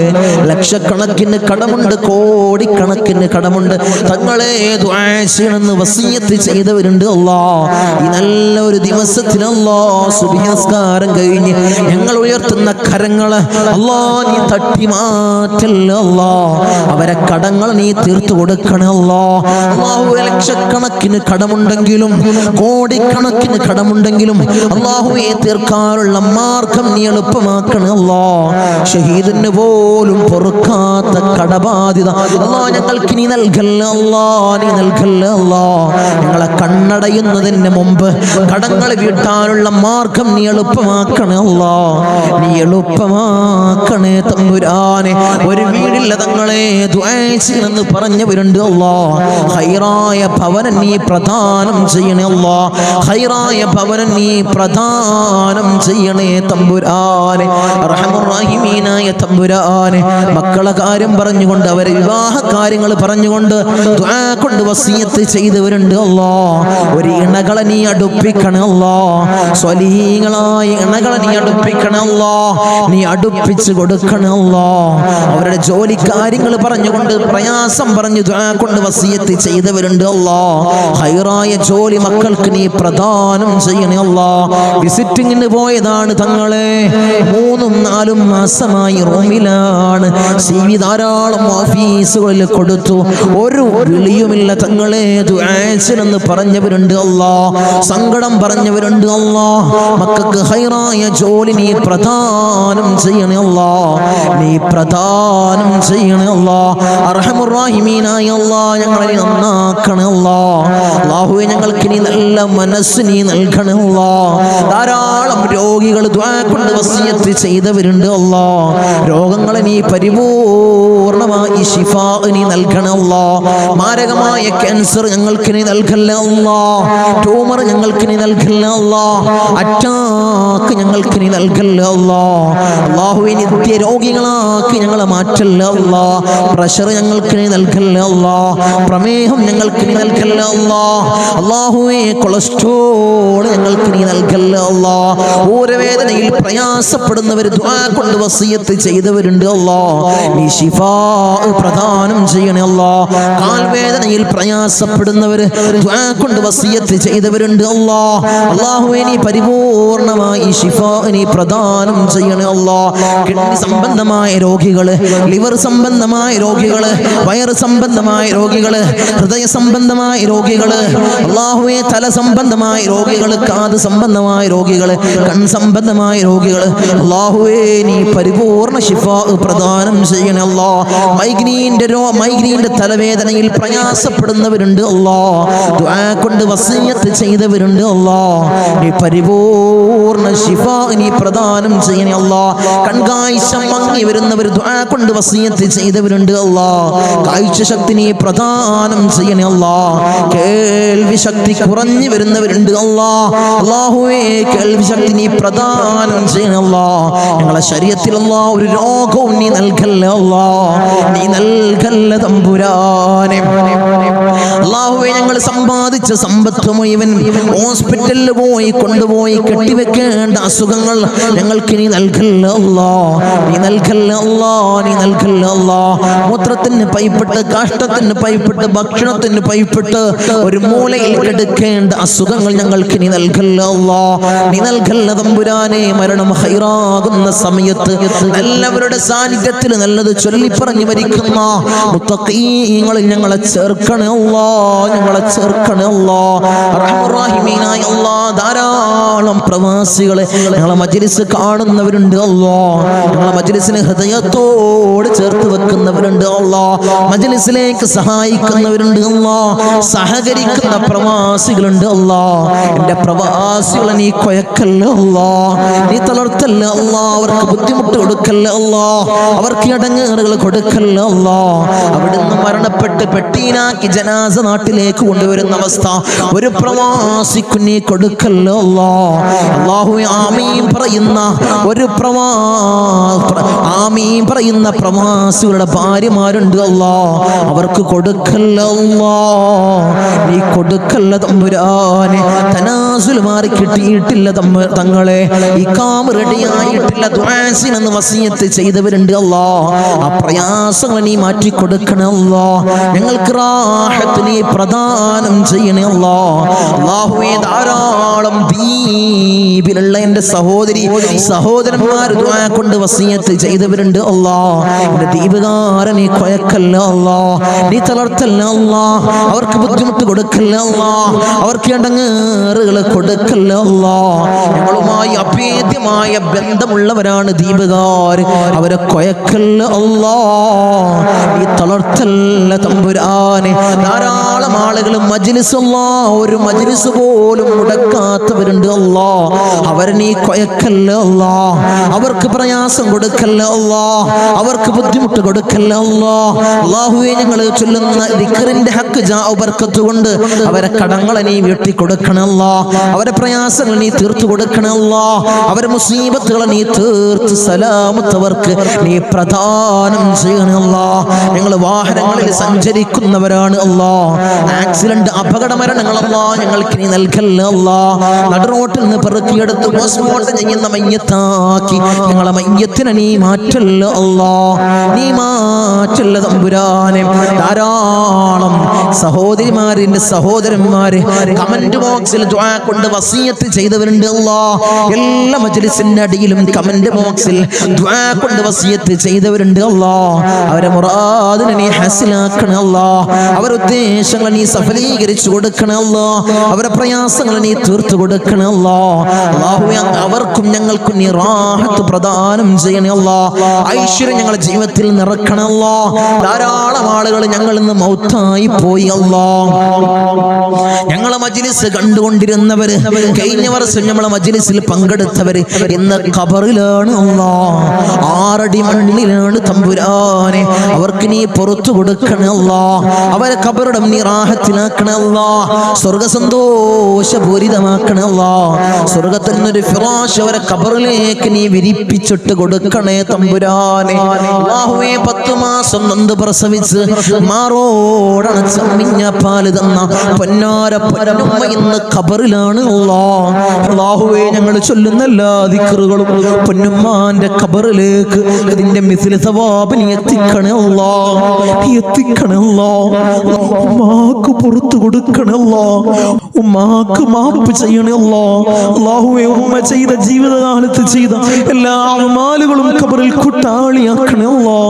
ലക്ഷക്കണക്കിന് കടമുണ്ട്, കോടിക്കണക്കിന് കടമുണ്ട്. തങ്ങളെ ദുആ ചെയ്യണമെന്ന് വസിയത്ത് ചെയ്തവരുണ്ട് അല്ലാഹ്. ഈ നല്ല ഒരു ദിവസത്തിൽ അല്ലാഹ് സുബ്ഹി നിസ്കാരം കഴിഞ്ഞ് ഞങ്ങൾ ഉയർത്തുന്ന കരങ്ങളെ അല്ലാഹ് നീ തട്ടി മാറ്റല്ല അല്ലാഹ്. അവരെ കടങ്ങൾ നീ തീർത്തു കൊടുക്കണേ അല്ലാഹ്. അല്ലാഹു ലക്ഷക്കണക്കിന് കടമുണ്ടെങ്കിലും കോടിക്കണക്കിന് കടമുണ്ടെങ്കിലും അല്ലാഹുവേ തീർക്കാനുള്ള മാർഗം നീ എളുപ്പമാക്കണേ അല്ലാഹ്. ഷഹീദിന് പോലും പൊറുക്കാത്ത കടബാധ്യത അല്ലാഹ് ഞങ്ങൾക്ക് നീ നൽകല്ല അല്ലാഹ്, നീ നൽകല്ല അല്ലാഹ്. ഞങ്ങളെ കണ്ണടയുന്നതിന് മുമ്പ് കടങ്ങൾ വീട്ടാനുള്ള മാർഗം നീ എളുപ്പമാക്കണേ അല്ലാഹ്, നീ എളുപ്പമാക്കണേ തമ്പുരാനെ. ഒരു വീടില്ല തങ്ങളെ ദുആ ചെയ്യണമെന്ന് പറഞ്ഞവരുണ്ട് അല്ലാഹ്. ഹൈറായ ഭവനം നീ പ്രദാനം ചെയ്യണേ അല്ലാഹ്, ഹൈറായ ഭവനം നീ പ്രദാനം ചെയ്യണേ തമ്പുരാനെ. റഹ്മാൻ റഹീമീനായ തമ്പുരാനെ, മക്കളെ കാര്യം പറഞ്ഞുകൊണ്ട് അവരെ വിവാഹ കാര്യങ്ങൾ പറഞ്ഞുകൊണ്ട് ദുആ കൊണ്ട് വസിയത്ത് ചെയ്തവരുണ്ട് അല്ലാഹ്. ഒരു ഇണകളെ നീ അടുപ്പിക്കണേ അല്ലാഹ്, സ്വലീഹീങ്ങളായ ഇണകളെ നീ അടുപ്പിക്കണേ അല്ലാഹ്, നീ അടുപ്പിച്ച് കൊടുക്കണേ അല്ലാഹ്. അവരുടെ ജോലി കാര്യങ്ങൾ പറഞ്ഞുകൊണ്ട് പ്രയാസം പറഞ്ഞു ദുആ കൊണ്ട് വസിയത്ത് ചെയ്തവരുണ്ട് അല്ലാഹ്. ഹൈറായ ജോലി മക്കൾക്ക് നീ പ്രദാനം ചെയ്യണേ അല്ലാഹ്. വിസിറ്റിങ്ങിന് പോയ പോയതാണ് തങ്ങളെ. 3-4 മാസമായി റൂമിലാണ്. CV ധാരാളം ഓഫീസുകളിൽ കൊടുത്തു. ഒരു വിളിയുമില്ല തങ്ങളെ. ദുആ പറഞ്ഞവരുണ്ട് അല്ലാ, സങ്കടം പറഞ്ഞവരുണ്ട് അല്ലാ. മക്കൾക്ക് ഹൈറായ ജോലി നീ പ്രദാനം ചെയ്യണേ അല്ലാ, നീ പ്രദാനം ചെയ്യണേ അല്ലാ. അർഹമുർ റഹീമീനായ അല്ലാ, ഞങ്ങളെ നന്നാക്കണേ അല്ലാ. അല്ലാഹുവേ, ഞങ്ങൾക്ക് നീ നല്ല മനസ്സ് നീ നൽകണേ അല്ലാ. ധാരാളം രോഗികൾ ദുആ കൊണ്ട് വസിയത്ത് ചെയ്തവരുണ്ട് അല്ലാ. രോഗങ്ങളെ നീ പരിപൂർണമായി ശിഫാ നീ നൽകണേ അല്ലാ. മാരകമായ ക്യാൻസർ ഞങ്ങൾക്ക് നീ നൽകല്ലേ അല്ലാ. ട്യൂമർ ഞങ്ങൾക്ക് നീ നൽകല്ലേ അല്ലാ. അറ്റാക്ക് ഞങ്ങൾക്ക് നീ നൽകല്ലേ അല്ലാ. അല്ലാഹുവേ, നിത്യ രോഗികളാക്കി ഞങ്ങളെ മാറ്റല്ലേ അല്ലാ. പ്രഷർ ഞങ്ങൾക്ക് നീ നൽകല്ലേ അല്ലാ. പ്രമേഹം ഞങ്ങൾക്ക് നീ നൽകല്ലേ അല്ലാ. അല്ലാഹുവേ, കൊളസ്ട്രോൾ ഞങ്ങൾക്ക് നീ നൽകല്ലേ അല്ലാ. ഊരവേദനയിൽ പ്രയാസപ്പെടുന്നവർ ദുആ കൊണ്ട് വസിയത്ത് ചെയ്തവരുണ്ട് അല്ലാ, നീ ശിഫാ പ്രദാനം ചെയ്യണേ അല്ലാ. കാൽവേദനയിൽ പ്രയാസപ്പെടുന്നവർ ദുആ കൊണ്ട് വസിയത്ത് ചെയ്തവരുണ്ട് അല്ലാ. അല്ലാഹുവേ, നീ പരിപൂർണമായി ശിഫാ നീ പ്രദാനം ചെയ്യണേ അല്ലാ. കിഡ്നി സംബന്ധമായ രോഗികള്, ലിവർ സംബന്ധമായ രോഗികള്, വയറ് സംബന്ധമായ രോഗികള്, ഹൃദയ സംബന്ധമായ രോഗികള്, അല്ലാഹുവേ, തല സംബന്ധമായ രോഗികള്, കാത് സംബന്ധമായ രോഗികള്, കൺ സംബന്ധമായ രോഗികള്, അല്ലാഹുവേ, നീ പരിപൂർണ ശിഫാ പ്രദാനം ചെയ്യണേ അല്ലാ. മൈഗ്രീന്റെ തലവേദനയിൽ പ്രയാസപ്പെടുന്നവരുണ്ട് അല്ലാ, ദുആ കൊണ്ട് വസിയത്ത് ചെയ്തവരുണ്ട് അല്ലാ, നീ പരിപൂർണ ശിഫാ നീ പ്രദാനം ചെയ്യണേ അല്ലാ. കൺകാഴ്ച മങ്ങി വരുന്നവർ ദുആ കൊണ്ട് വസിയത്ത് ചെയ്തവരുണ്ട് അല്ലാ, കാഴ്ച ശക്തി നീ പ്രദാനം ചെയ്യണേ അല്ലാ. കേൾവി ശക്തി കുറഞ്ഞു വരുന്നവരുണ്ട് അല്ലാ, അല്ലാഹുവേ, കേൾവി ശക്തി നീ പ്രദാനം ചെയ്യണേ അല്ലാ. ഞങ്ങളെ ശരീരത്തിൽ അല്ലാ ഒരു രോഗവും നീ നൽകല്ലേ അല്ലാ, നീ നൽകല്ലേ തമ്പുരാനെ. അല്ലാഹുവേ, ഞങ്ങൾ സമ്പാദിച്ച സമ്പത്ത് മുഴുവൻ ഹോസ്പിറ്റലിൽ പോയി കൊണ്ടുപോയി കെട്ടിവെക്കേണ്ട അസുഖങ്ങൾ ഞങ്ങൾക്ക് നീ നൽകല്ലേ അല്ലാ, നീ നൽകല്ലേ അല്ലാ, നീ നൽകല്ലേ അല്ലാ. മൂത്രത്തിന് പൈപ്പിട്ട്, കാഷ്ടത്തിന് പൈപ്പിട്ട്, ഭക്ഷണത്തിന് പൈപ്പിട്ട് ഒരു മൂലയിൽ കിടക്കേണ്ട അസുഖങ്ങൾ ഞങ്ങൾക്ക് നീ നൽകല്ലേ അല്ലാ, നീ നൽകല്ലേ തമ്പുരാനെ. മരണം ഹൈറാകുന്ന സമയത്ത് എല്ലാവരുടെ സാന്നിധ്യത്തിൽ നല്ലത് ചൊല്ലിപ്പറഞ്ഞു മരിക്കുന്ന മുത്തഖീങ്ങളിൽ ഞങ്ങളെ ചേർക്കണേ അല്ലാ, ഞങ്ങളെ ചേർക്കണേ അല്ലാ. അർഹമുർ റഹീമീനായ അല്ലാ, ധാരാളം പ്രവാസികളെ ഞങ്ങളെ മജ്ലിസ് കാണുന്നവരുണ്ട് അല്ലാ, ഞങ്ങളെ മജ്ലിസിനെ ഹൃദയത്തോട് ചേർത്ത് വെക്കുന്നവരുണ്ട് അല്ലാ, മജ്ലിസിലേക്ക് സഹായിക്കുന്നവരുണ്ട് അല്ലാ, സഹകരിക്കുന്ന പ്രവാസികളുണ്ട് അല്ലാ. എൻ്റെ പ്രവാസികളെ നീ കൊയക്കല്ല അല്ലാ, നീ തളർത്തല്ല അല്ലാ, അവർക്ക് ബുദ്ധിമുട്ട് കൊടുക്കല്ല അല്ലാ, അവർക്ക് ഇടങ്ങേറുകൾ കൊടുക്കല്ല അല്ലാ. അവിടുന്ന് മരണപ്പെട്ട് പെട്ടീനാക്കി ജനാസ നാട്ടിലേക്ക് കൊണ്ടുവരുന്ന അവസ്ഥ ഒരു പ്രവാസിക്ക് നീ കൊടുക്കല്ല അല്ലാ. അല്ലാഹുവേ, ആമീൻ പറയുന്ന ഒരു ആമീൻ പറയുന്ന പ്രവാസികളുടെ ഭാര്യമാരുണ്ട് അല്ലാ, അവർക്ക് കൊടുക്കല്ല അല്ലാ, നീ കൊടുക്കല്ല തമ്പുരാനെ. തനാസുൽ മാറി കിട്ടിയിട്ടില്ല തങ്ങളെ, ഇഖാമ റെഡിയായിട്ടില്ല, ദുആസിനെന്ന് വസിയത്ത് ചെയ്തവരുണ്ട് അല്ലാ, ആ പ്രയാസങ്ങൾ നീ മാറ്റി കൊടുക്കണേ അല്ലാ. ഞങ്ങൾക്ക് റാഹത്ത് നീ പ്രദാനം ചെയ്യണേ അല്ലാ. അല്ലാഹുവേ, ധാരാളം ദ്വീപിലുള്ള എൻ്റെ സഹോദരന്മാർ ദുആ കൊണ്ട് വസിയത്ത് ചെയ്തവരുണ്ട് അല്ലാ. എൻ്റെ ദ്വീപുകാരൻ നീ കൊയക്കല്ല അല്ലാ, നീ തളർത്തല്ല അല്ലാ, അവർക്ക് ബുദ്ധിമുട്ട് കൊടുക്കല്ല അല്ലാ, അവർക്ക് ഇടങ്ങേറുകൾ കൊടുക്കല്ല അല്ലാ. ഞങ്ങളുമായി അഭേദ്യമായ ബന്ധമുള്ളവരാണ് ദ്വീപുകാർ, അവരെ കൊയക്കല്ല അല്ലാ, നീ തളർത്തല്ല തമ്പുരാനെ. ധാരാളം ആളുകൾ മജ്ലിസ് അല്ലാ, ഒരു മജ്ലിസ് പോലും മുടക്കാത്തവരുണ്ട് അല്ലാ, അവരെ നീ കൊയക്കല്ല അല്ലാ, അവർക്ക് പ്രയാസം കൊടുക്കല്ല അല്ലാ, അവർക്ക് ബുദ്ധിമുട്ട് കൊടുക്കല്ല അല്ലാ. അല്ലാഹുവേ, ഞങ്ങൾ ചൊല്ലുന്ന ദിക്റിന്റെ ഹക്ക് ബർക്കത്ത് കൊണ്ട് അവരെ കടങ്ങളെ നീ വീട്ടി കൊടുക്കണമല്ലാ, അവരെ പ്രയാസങ്ങൾ നീ തീർത്തു കൊടുക്കണമല്ലാ, അവരെ മുസീബത്തുകളെ നീ തീർത്ത് സലാമത്തവർക്ക് നീ പ്രദാനം ചെയ്യണമല്ലാ. ഞങ്ങൾ വാഹനങ്ങളിൽ സഞ്ചരിക്കുന്നവരാണ് അല്ലാ, ആക്സിഡന്റ് അപകട മരണങ്ങളല്ലാ ഞങ്ങൾക്ക് നീ നൽകല്ലേ അല്ലാ. നടുറോട്ടിൽ നിന്ന് പെറുക്കിയെടുത്ത് പോസ്റ്റ്മോർട്ടം ചെയ്യുന്ന മയ്യത്താക്കി ഞങ്ങളെ മയ്യത്തിനെ നീ മാറ്റല്ല അല്ലാ, നീ മാറ്റല്ല തമ്പുരാനെ. ധാരാളം സഹോദരിമാരിന്റെ സഹോദരന്മാര് കമന്റ് ബോക്സിൽ ദുആ കൊണ്ട് വസിയത്ത് ചെയ്തവരുണ്ട് അല്ലാ. എല്ലാ മജ്ലിസിന്റെ അടിയിലും കമന്റ് ബോക്സിൽ ദുആ കൊണ്ട് വസിയത്ത് ചെയ്തവരുണ്ട് അല്ലാ. അവരെ മുറാദിനെ നീ ഹാസിലാക്കണേ അല്ലാ, അവരുടെ ഉദ്ദേശങ്ങളെ നീ സഫലീകരിച്ചു കൊടുക്കണേ അല്ലാ, അവരുടെ പ്രയാസങ്ങളെ നീ തീർത്തു കൊടുക്കണേ അല്ലാ. അല്ലാഹുവേ അവർക്കും ഞങ്ങൾക്കും നീ റാഹത്ത് പ്രദാനം ചെയ്യണേ അല്ലാ, ഐശ്വര്യം ഞങ്ങളുടെ ജീവിതത്തിൽ നിറക്കണേ അല്ലാ. ധാരാളം ആളുകൾ ഞങ്ങളിൽ നിന്ന് മൗത്തായി പോയി അല്ലാ. ഞങ്ങളെ മജ്ലിസ് കണ്ടുകൊണ്ടിരുന്നവര്, കഴിഞ്ഞ വർഷം നമ്മളെ മജ്ലിസിൽ പങ്കെടുത്തവര് ഇന്ന് ഖബറിലാണ് അല്ലാ, 6 അടി മണ്ണിലാണ് തമ്പുരാനെ. അവർക്ക് നീ പുറത്തു കൊടുക്കണേ അല്ലാ, അവരെ ഖബറിടം നീ റാഹത്തിലാക്കണേ അല്ലാ, സ്വർഗ സന്തോഷപൂരിതമാക്കണേ അല്ലാ. സ്വർഗത്തിൽ നിന്നൊരു ഫിറാശ് അവരെ ഖബറിലേക്ക് നീ വിരിപ്പിച്ചിട്ട് കൊടുക്കണേ തമ്പുരാനെ. അല്ലാഹുവേ 10 മാസം നൊന്ത് പ്രസവിച്ച് മാറോടണച്ചമ്മിഞ്ഞ പാല് തന്ന പൊന്നാര പൊന്നുമ്മ ഇന്ന് ഖബറിലാണ് അല്ലാ. അല്ലാഹുവേ ഞങ്ങൾ ചൊല്ലുന്ന എല്ലാ ദിക്റുകളും പൊന്നുമ്മാന്റെ ഖബറിലേക്ക് ഇതിന്റെ മിസ്ല സവാബ് നീ എത്തിക്കണേ അല്ലാ, എത്തിക്കണേ അല്ലാ. ഉമ്മാക്ക് പുറത്തു കൊടുക്കണേ അല്ലാ, ഉമ്മാക്ക് മാപ്പ് ചെയ്യണേ അല്ലാ. അല്ലാഹുവേ ഉമ്മ ചെയ്ത ജീവിതകാലത്ത് ചെയ്ത എല്ലാ അമാലുകളും ഖബറിൽ കൂട്ടാളിയാക്കണേ അല്ലാ,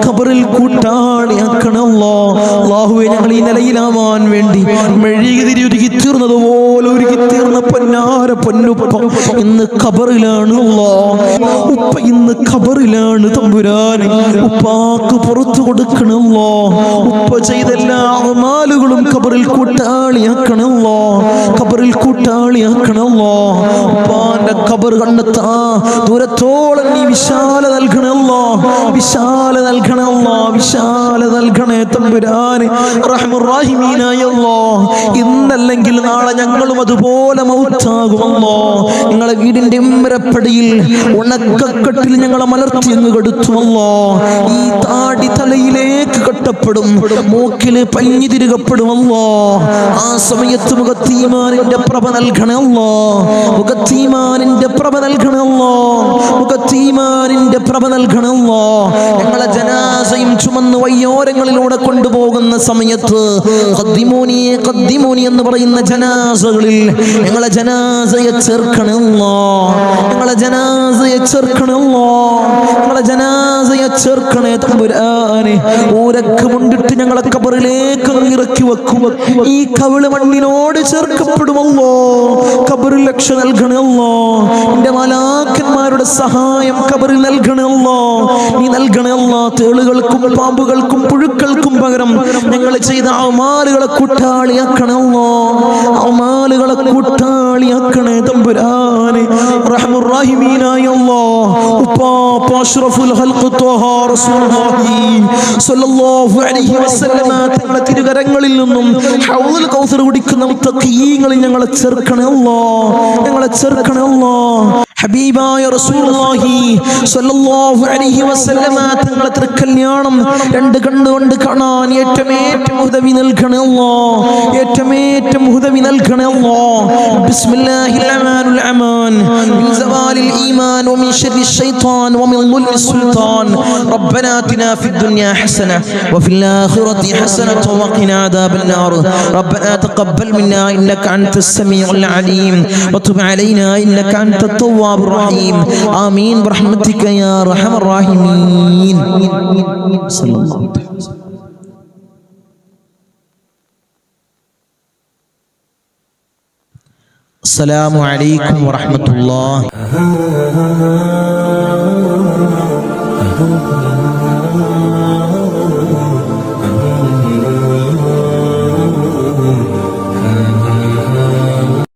ഖബറിൽ കൂട്ടാളിയാക്കണേ അല്ലാ. അല്ലാഹുവേ ഞങ്ങൾ ഈ നിലയിലാവാൻ വേണ്ടി മെഴുകുതിരി ഒരുക്കി തീർന്നതുപോലെ ഒരുക്കി തീർന്ന പൊന്നാര പൊന്നുപ്പ ഇന്ന് ഖബറിലാണ് അല്ലാ. ഉപ്പ ഇന്ന് ഖബറിലാണ് തമ്പുരാനെ. ഉപ്പാക്ക് പുറത്തു കൊടുക്കണം അല്ലാ, ഉപ്പ ചെയ്ത എല്ലാ അമാലുകളും ഖബറിൽ കൂട്ടാളിയാക്കണം അല്ലാ, ഖബറിൽ കൂട്ടാളിയാക്കണം അല്ലാ. ഉപ്പാന്റെ ഖബർ കണ്ടെത്താ ദൂരത്തോളം നീ വിശാല നൽകണേ അല്ലാ, വിശാല നൽകണേ അല്ലാ, വിശാല നൽകണേ തമ്പുരാനെ. റഹ്മുർ റഹീമീനായ അല്ലാ, ഇന്നല്ലെങ്കിൽ നാളെ ഞങ്ങളും അതുപോലെ മൗത്താകുമല്ലോ. നിങ്ങളെ വീടിന്റെ ഉമ്മരപ്പടിയിൽ ഉണക്കക്കെട്ടിൽ ഞങ്ങളെ മലർത്തി അങ്ങ് കെടുത്തുമല്ലോ. ഈ താടി തലയിലേക്ക് കെട്ടപ്പെടും, മൂക്കില് പഞ്ഞി തിരുകപ്പെടുമല്ലോ. ആ സമയത്ത് മുഖത്തീമാനിന്റെ പ്രഭ നൽകണമല്ലോ, മുഖത്തീമാനിന്റെ പ്രഭ നൽകണമല്ലോ, മുഖത്തീമാനിന്റെ പ്രഭ നൽകണമല്ലോ. ഞങ്ങളെ ജനാസയും ചുമന്ന് വയ്യോരങ്ങളിലൂടെ കൊണ്ടുപോകുന്ന സമയത്ത് ഖദ്ദിമൂനി ഖദ്ദിമൂനി എന്ന് പറയുന്ന ജനാസകളിൽ ഞങ്ങളെ ജനാസയെ ചേർക്കണമല്ലോ, ഞങ്ങളെ ജനാസയെ ചേർക്കണമല്ലോ, ഞങ്ങളെ ജനാസയെ ചേർക്കണേ തമ്പുരാനെ. ഊരക്ക് മുണ്ടിട്ട് ഞങ്ങളെ ഖബറിലേക്ക് ഇറക്കി വെക്കും, ഈ കവിള് മണ്ണിനോട് ചേർക്കപ്പെടുമല്ലോ. ഖബറിൽ രക്ഷ നൽകണമല്ലോ, എന്റെ മലാക്കന്മാരുടെ സഹായം ഖബറിൽ നൽകണമല്ലോ, നീ നൽകണമല്ലോ. തേളുകൾക്കും പാമ്പുകൾക്കും പുഴുക്കൾക്കും പകരം ഞങ്ങൾ ചെയ്ത അമാലുകളെ കൂട്ടാളിയാക്കണമല്ലോ, അമാലുകളെ കൂട്ടാളിയാക്കണേ തമ്പുരാനെ. റഹ്മുർ റഹീമീനായ അല്ലാഹ്, ഉപ്പാപ്പ അഷ്റഫുൽ ഖൽഖ് ത്വഹ റസൂലുള്ളാഹി സ്വല്ലല്ലാഹു അലൈഹി വസല്ലമ തങ്ങളുടെ തിരുകരങ്ങളിൽ നിന്നും ഹൗദുൽ കൗസർ കുടിക്കുന്ന മുത്തഖീങ്ങളിൽ ഞങ്ങളെ ചേർക്കണേ അല്ലാഹ്, ഞങ്ങളെ ചേർക്കണേ അല്ലാഹ്. ഹബീബായ റസൂലുള്ളാഹി സ്വല്ലല്ലാഹു അലൈഹി വസല്ലമ തങ്ങളുടെ തൃക്കല്യാണം 2 കണ്ണുകൊണ്ട് കാണാൻ ഏറ്റവും ഉദവി നൽകണേ അല്ലാഹ്, ഏറ്റവും ഉദവി നൽകണേ അല്ലാഹ്. ബിസ്മില്ലാഹിർ റഹ്മാനിർ റഹീം. മിൻ സവാലിൽ ഈമാൻ വമിൻ ശർരി ശൈത്താൻ വമിൻ ദുൽമി സുൽത്താൻ. റബ്ബനാ ആതിനാ ഫിദ് ദുനിയാ ഹസന വഫിൽ ആഖിറതി ഹസനത വഖിനാ അദാബൻ നാർ. റബ്ബനാ തഖബ്ബൽ മിന്നാ ഇന്നക അൻതസ് സമീഉൽ അലീം വതുബ് അലൈനാ ഇന്നക അൻതത് തവ്വാബുർ റഹീം. ആമീൻ ബിറഹ്മതിക യാ അർഹമർ റഹീമീൻ. സല്ലല്ലാഹു അലൈഹി വസല്ലം. അസ്സലാമു അലൈക്കും വറഹ്മത്തുള്ളാഹി.